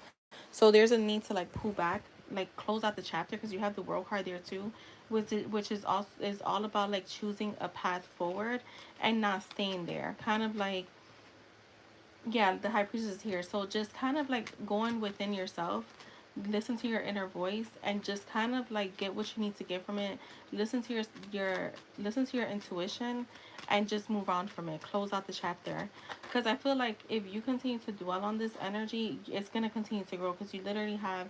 So there's a need to like pull back, like close out the chapter because you have the World card there too, which is also is all about like choosing a path forward and not staying there. Kind of like, yeah, the High Priestess is here. So just kind of like going within yourself, listen to your inner voice, and just kind of like get what you need to get from it. Listen to listen to your intuition, and just move on from it. Close out the chapter, because I feel like if you continue to dwell on this energy, it's gonna continue to grow. Because you literally have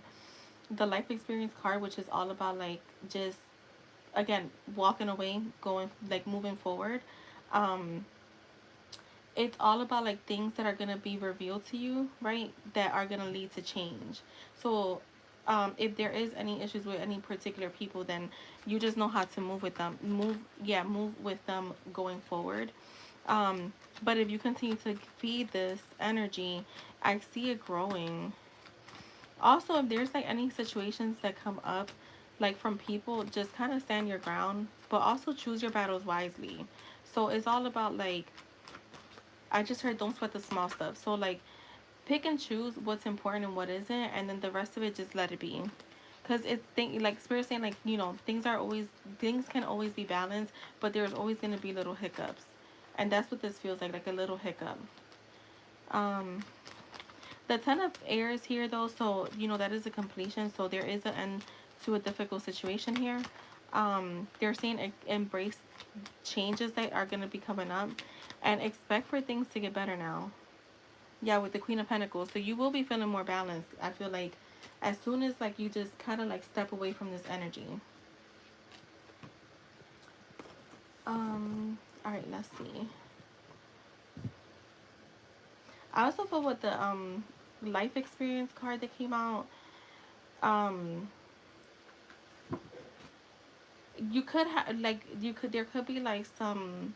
the life experience card, which is all about like just again walking away, going like moving forward. Um, it's all about like things that are gonna be revealed to you, right? That are gonna lead to change. So, if there is any issues with any particular people, then you just know how to move with them. Move with them going forward. Um, but if you continue to feed this energy, I see it growing. Also, if there's like any situations that come up, like from people, just kind of stand your ground, but also choose your battles wisely. So it's all about like I just heard don't sweat the small stuff. So like pick and choose what's important and what isn't, and then the rest of it just let it be. Cause it's like Spirit saying like things can always be balanced, but there's always gonna be little hiccups, and that's what this feels like a little hiccup. Um, the Ten of Air is here though, so that is a completion. So there is an end to a difficult situation here. They're saying embrace changes that are gonna be coming up, and expect for things to get better now. Yeah, with the Queen of Pentacles. So you will be feeling more balanced. I feel like as soon as like you just kind of like step away from this energy. All right, let's see. I also feel with life experience card that came out. Um, you could have like you could there could be like some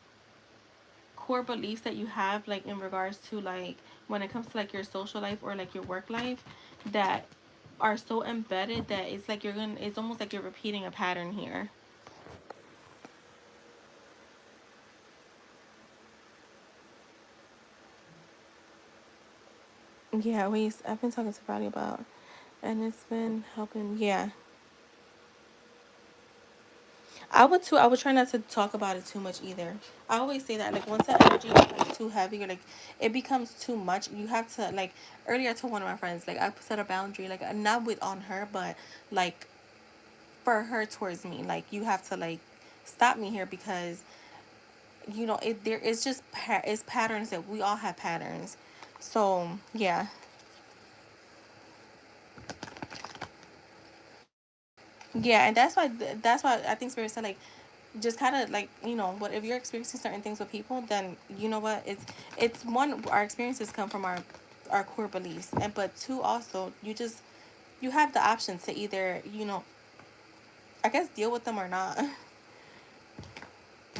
core beliefs that you have like in regards to like when it comes to like your social life or like your work life that are so embedded that it's like it's almost like you're repeating a pattern here. Yeah, I've been talking to Brody about, and it's been helping. Yeah, I would too. I would try not to talk about it too much either. I always say that like once that energy becomes too heavy or like it becomes too much, you have to like earlier I told one of my friends like I set a boundary like not with on her but like for her towards me like you have to like stop me here because there is just it's patterns that we all have patterns. So yeah. Yeah, and that's why I think spirit said like just kind of like what if you're experiencing certain things with people, then you know what it's one, our experiences come from our core beliefs, and but two, also you have the option to either I guess deal with them or not.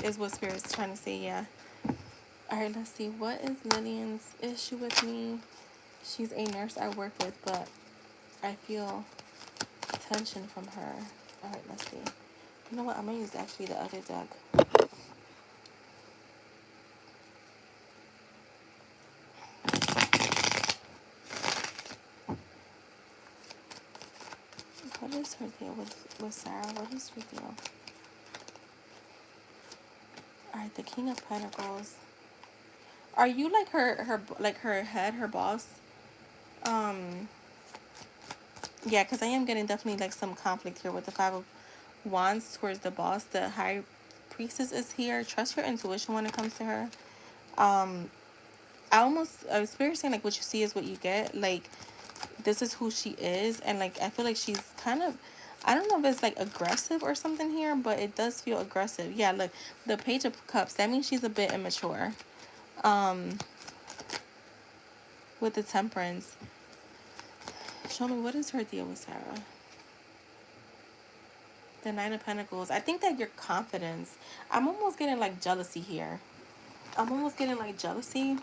Is what spirit's trying to say. Yeah. All right, let's see, what is Lillian's issue with me? She's a nurse I work with, but I feel tension from her. All right, let's see. You know what, I'm gonna use actually the other deck. What is her deal with Sarah? What is her deal? All right, the King of Pentacles. Are you like her head, her boss? Um, yeah, because I am getting definitely like some conflict here with the Five of Wands towards the boss. The High Priestess is here. Trust your intuition when it comes to her. Um, I was spirit saying like what you see is what you get. Like this is who she is, and like I feel like she's kind of, I don't know if it's like aggressive or something here, but it does feel aggressive. Yeah, look, the Page of Cups, that means she's a bit immature. um with the Temperance, show me what is her deal with Sarah. The Nine of Pentacles, I think that your confidence, I'm almost getting like jealousy here. I'm almost getting like jealousy.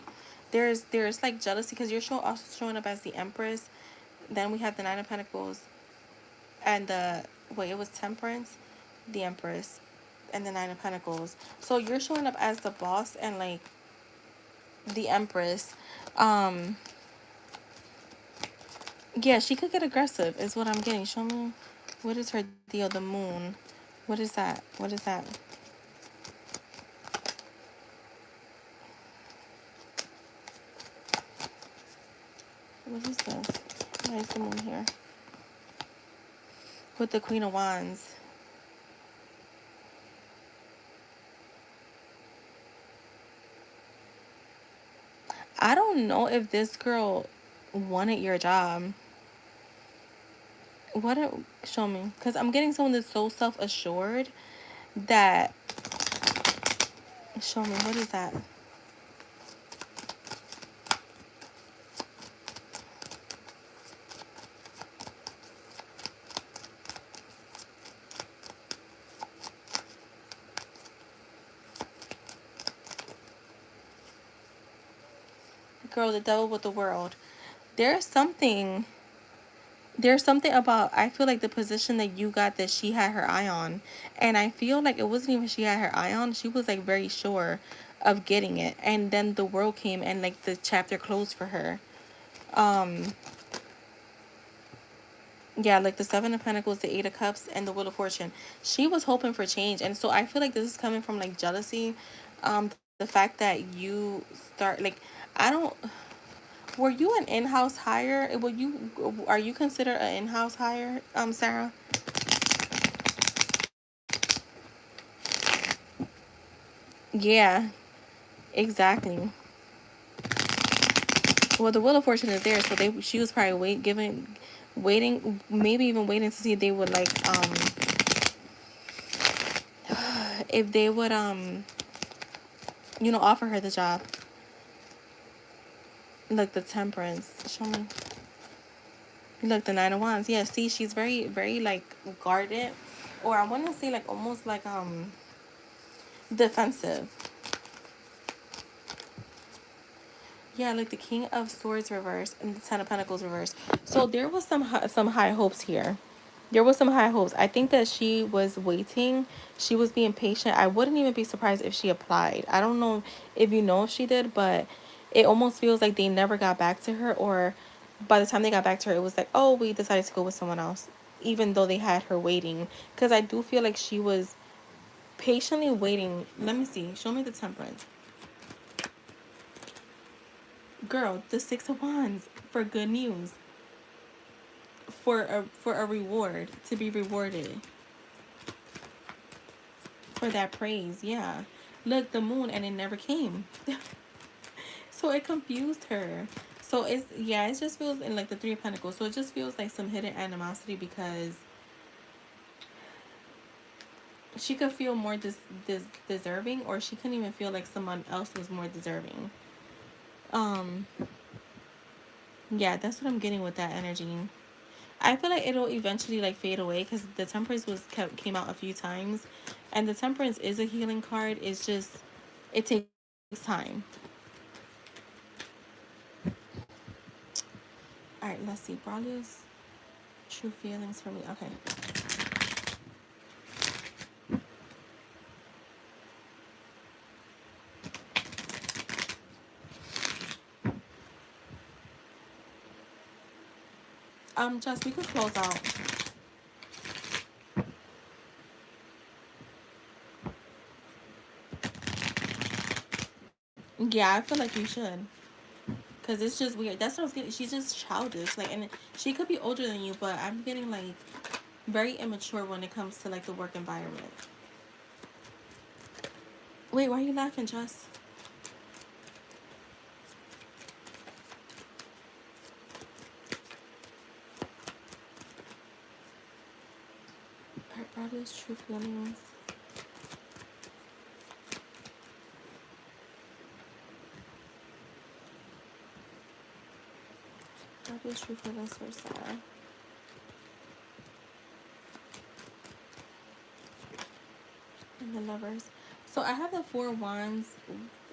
There's like jealousy because also showing up as the Empress. Then we have the Nine of Pentacles and the wait, it was Temperance, the Empress, and the Nine of Pentacles. So you're showing up as the boss and like the Empress. Um, yeah, she could get aggressive, is what I'm getting. Show me what is her deal. The Moon. What is that? What is that? What is this? Why is the Moon here? With the Queen of Wands. I don't know if this girl wanted your job. Show me, because I'm getting someone that's so self-assured that, show me, what is that? Girl, the devil with the world. There's something there's something about, I feel like the position that you got that she had her eye on, and I feel like it wasn't even she had her eye on, she was like very sure of getting it, and then the world came and like the chapter closed for her. um yeah, like the Seven of Pentacles, the Eight of Cups, and the Wheel of Fortune. She was hoping for change, and so I feel like this is coming from like jealousy. The fact that you start like, I don't, were you an in-house hire? Are you considered an in-house hire, Sarah? Yeah, exactly. Well, the Wheel of Fortune is there, so she was probably waiting, maybe even waiting to see if they would like if they would offer her the job. Like the Temperance. Show me. Look, the Nine of Wands. Yeah, see, she's very, very like guarded, or I want to say like almost like defensive. Yeah, like the King of Swords reverse and the Ten of Pentacles reverse. So there was some high hopes here. There was some high hopes. I think that she was waiting. She was being patient. I wouldn't even be surprised if she applied. I don't know if you know if she did, but it almost feels like they never got back to her, or by the time they got back to her, it was like, oh, we decided to go with someone else, even though they had her waiting. Because I do feel like she was patiently waiting. Let me see. Show me the Temperance. Girl, the Six of Wands for good news. For a reward, to be rewarded for that praise. Yeah, look, the Moon, and it never came. So it confused her. So it's, yeah, it just feels in like the Three of Pentacles, so it just feels like some hidden animosity, because she could feel more deserving, or she couldn't even feel like someone else was more deserving. um yeah, that's what I'm getting with that energy. I feel like it'll eventually like fade away, because the Temperance came out a few times, and the Temperance is a healing card. It's just, it takes time. All right, let's see. Brawlers, true feelings for me. Okay. Just, we could close out. Yeah, I feel like we should, because it's just weird. That's what I was getting. She's just childish, like, and she could be older than you, but I'm getting like very immature when it comes to like the work environment. Wait, why are you laughing, Jess? Her brother's true feelings. Brother's true feelings for Sarah. And the Lovers. So I have the Four Wands.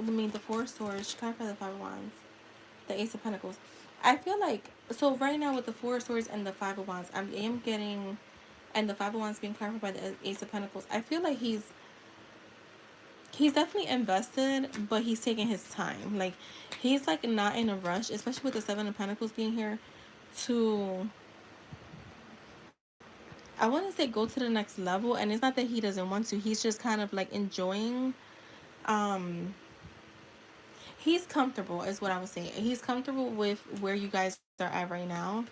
I mean, the Four Swords. Clarify the Five of Wands. The Ace of Pentacles. I feel like, so right now with the Four Swords and the Five of Wands, I am getting, and the Five of Wands being clarified by the Ace of Pentacles, I feel like he's definitely invested, but he's taking his time. Like, he's like not in a rush, especially with the Seven of Pentacles being here, to, I want to say, go to the next level. And it's not that he doesn't want to. He's just kind of like enjoying, um he's comfortable, is what I was saying. He's comfortable with where you guys are at right now.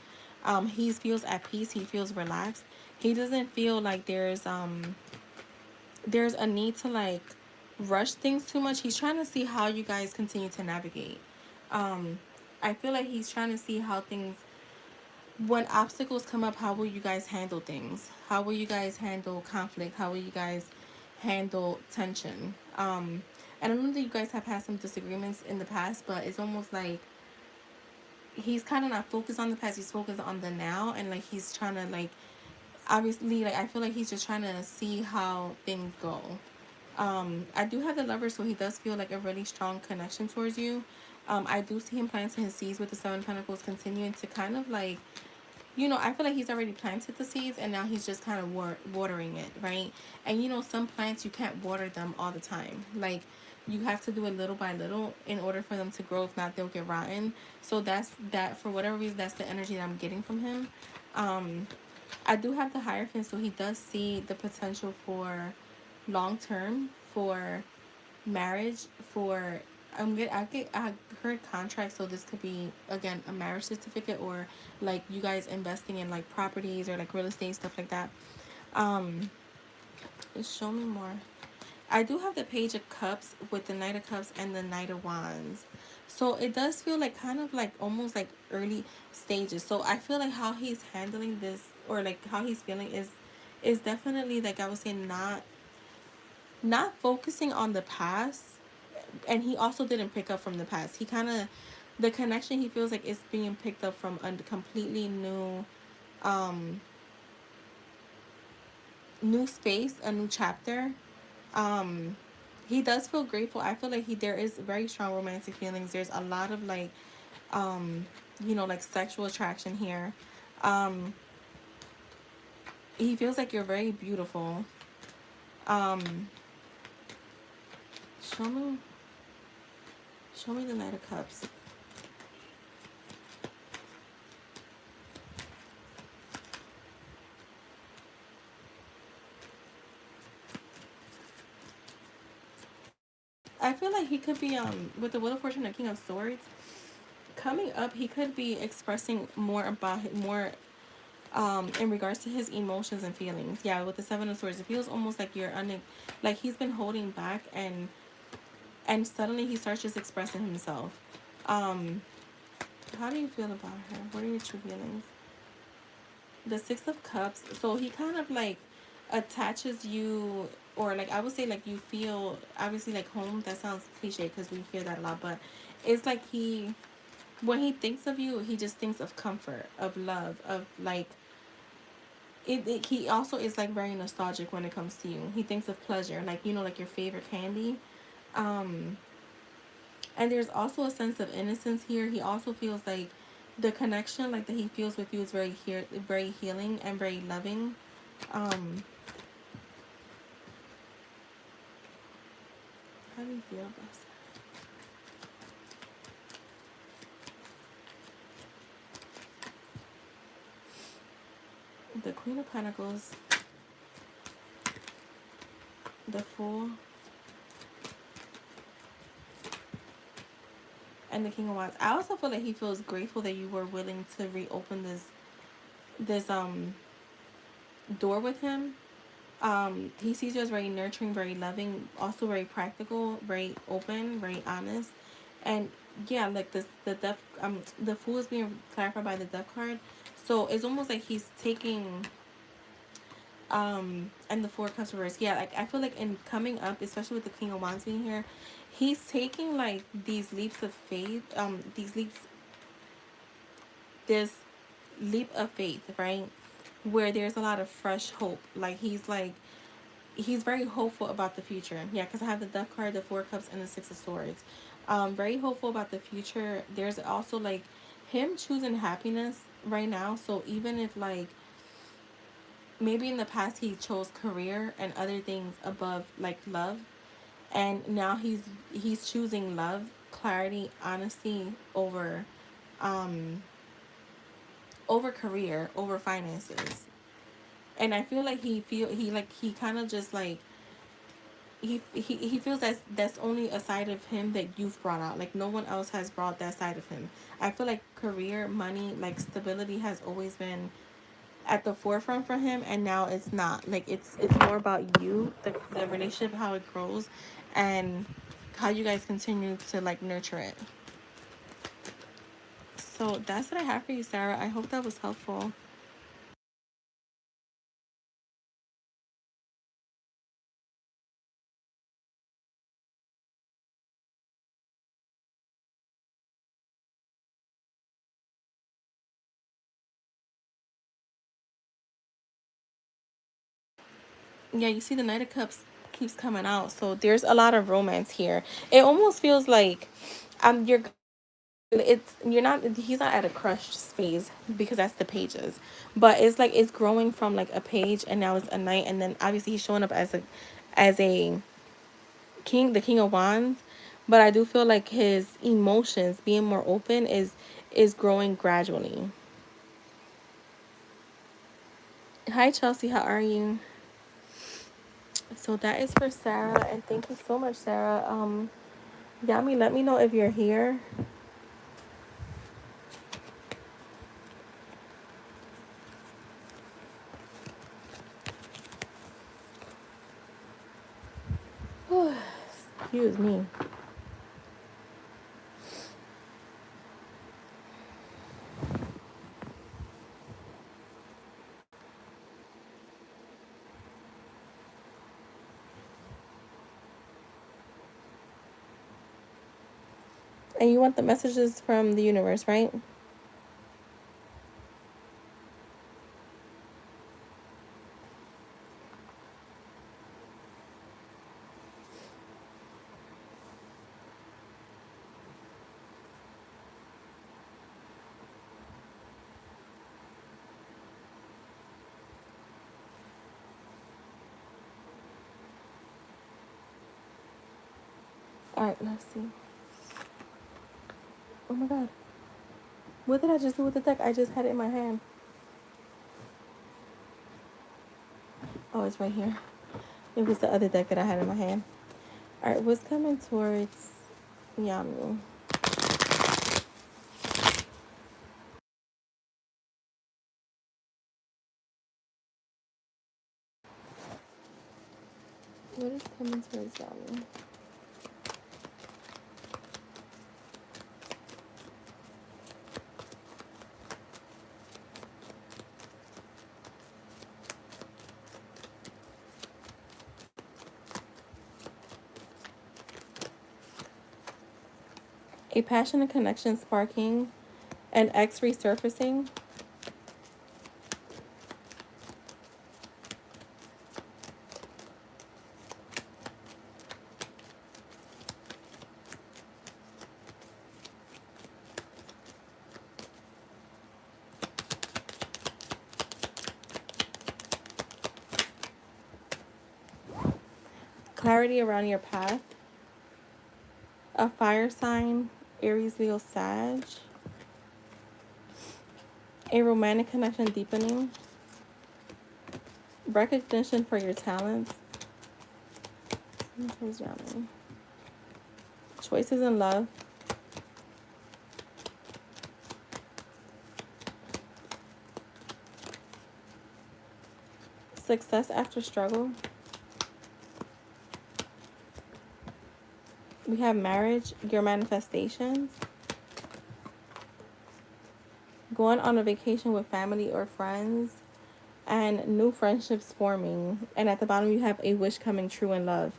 He feels at peace. He feels relaxed. He doesn't feel like there's a need to like rush things too much. He's trying to see how you guys continue to navigate. Um, I feel like he's trying to see how things, when obstacles come up, how will you guys handle things? How will you guys handle conflict? How will you guys handle tension? And I know that you guys have had some disagreements in the past, but it's almost like he's kind of not focused on the past. He's focused on the now, and like he's trying to like, obviously, like I feel like he's just trying to see how things go. I do have the Lover, so he does feel like a really strong connection towards you. I do see him planting his seeds with the Seven of Pentacles, continuing to kind of like, I feel like he's already planted the seeds, and now he's just kind of watering it, right? And some plants, you can't water them all the time. Like, you have to do it little by little in order for them to grow. If not, they'll get rotten. So that's that. For whatever reason, that's the energy that I'm getting from him. I do have the Hierophant, so he does see the potential for long term, for marriage, for I heard contract, so this could be again a marriage certificate, or like you guys investing in like properties or like real estate, stuff like that. Um, show me more. I do have the Page of Cups with the Knight of Cups and the Knight of Wands. So it does feel like kind of like almost like early stages. So I feel like how he's handling this, or like how he's feeling, is definitely, like I was saying, not focusing on the past. And he also didn't pick up from the past. He kind of the connection he feels like is being picked up from a completely um, new space, a new chapter. Um, he does feel grateful. I feel like there is very strong romantic feelings. There's a lot of like, um, like sexual attraction here. Um, he feels like you're very beautiful. Um, show me, show me the Knight of Cups. I feel like he could be with the Wheel of Fortune and King of Swords coming up. He could be expressing more about more in regards to his emotions and feelings. Yeah, with the Seven of Swords, it feels almost like like he's been holding back, and suddenly he starts just expressing himself. Um, how do you feel about her? What are your true feelings? The Six of Cups. So he kind of like attaches you, or like I would say like you feel obviously like home. That sounds cliche because we hear that a lot, but it's like when he thinks of you, he just thinks of comfort, of love, of like he also is like very nostalgic when it comes to you. He thinks of pleasure, like like your favorite candy. Um, and there's also a sense of innocence here. He also feels like the connection like that he feels with you is very healing and very loving. Um, how do you feel about that? The Queen of Pentacles, the Fool, and the King of Wands. I also feel like he feels grateful that you were willing to reopen this door with him. He sees you as very nurturing, very loving, also very practical, very open, very honest. And yeah, like the death the Fool is being clarified by the death card. So it's almost like he's taking and the Four of Cups reversed. Yeah, like I feel like in coming up, especially with the King of Wands being here, he's taking like these leaps of faith, this leap of faith, right? Where there's a lot of fresh hope. He's very hopeful about the future. Yeah, because I have the Death card, the Four of Cups, and the Six of Swords. Very hopeful about the future. There's also like him choosing happiness right now. So even if like maybe in the past he chose career and other things above like love, and now he's choosing love, clarity, honesty um over career, over finances. And I feel like he kind of just like he feels that's only a side of him that you've brought out. Like no one else has brought that side of him. I feel like career, money, like stability has always been at the forefront for him, and now it's not. Like it's more about you, the relationship, how it grows, and how you guys continue to like nurture it. So that's what I have for you, Sarah. I hope that was helpful. Yeah, you see the Knight of Cups keeps coming out, so there's a lot of romance here. It almost feels like you're not he's not at a crushed phase because that's the pages, but it's like it's growing from like a page and now it's a knight, and then obviously he's showing up as a king, the King of Wands. But I do feel like his emotions being more open is growing gradually. Hi Chelsea, how are you? So that is for Sarah, and thank you so much, Sarah. Yami, let me know if you're here. Excuse me. And you want the messages from the universe, right? All right, let's see. Oh my God. What did I just do with the deck? I just had it in my hand. Oh, it's right here. It was the other deck that I had in my hand. All right, what's coming towards Yami? What is coming towards Yami? A passionate connection sparking, an ex resurfacing. Clarity around your path. A fire sign, Aries, Leo, Sag. A romantic connection deepening. Recognition for your talents. Choices in love. Success after struggle. We have marriage, your manifestations. Going on a vacation with family or friends. And new friendships forming. And at the bottom you have a wish coming true in love.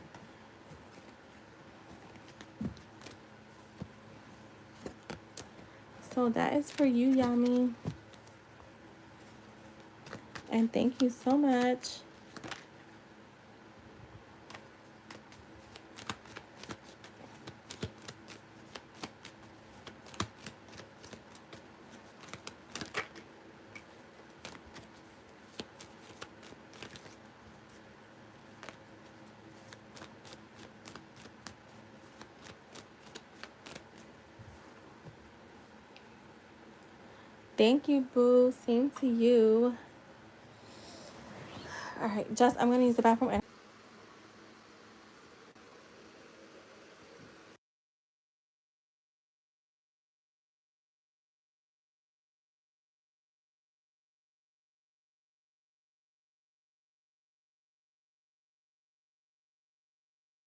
So that is for you, Yami. And thank you so much. Thank you, boo. Same to you. All right, Jess, I'm going to use the bathroom and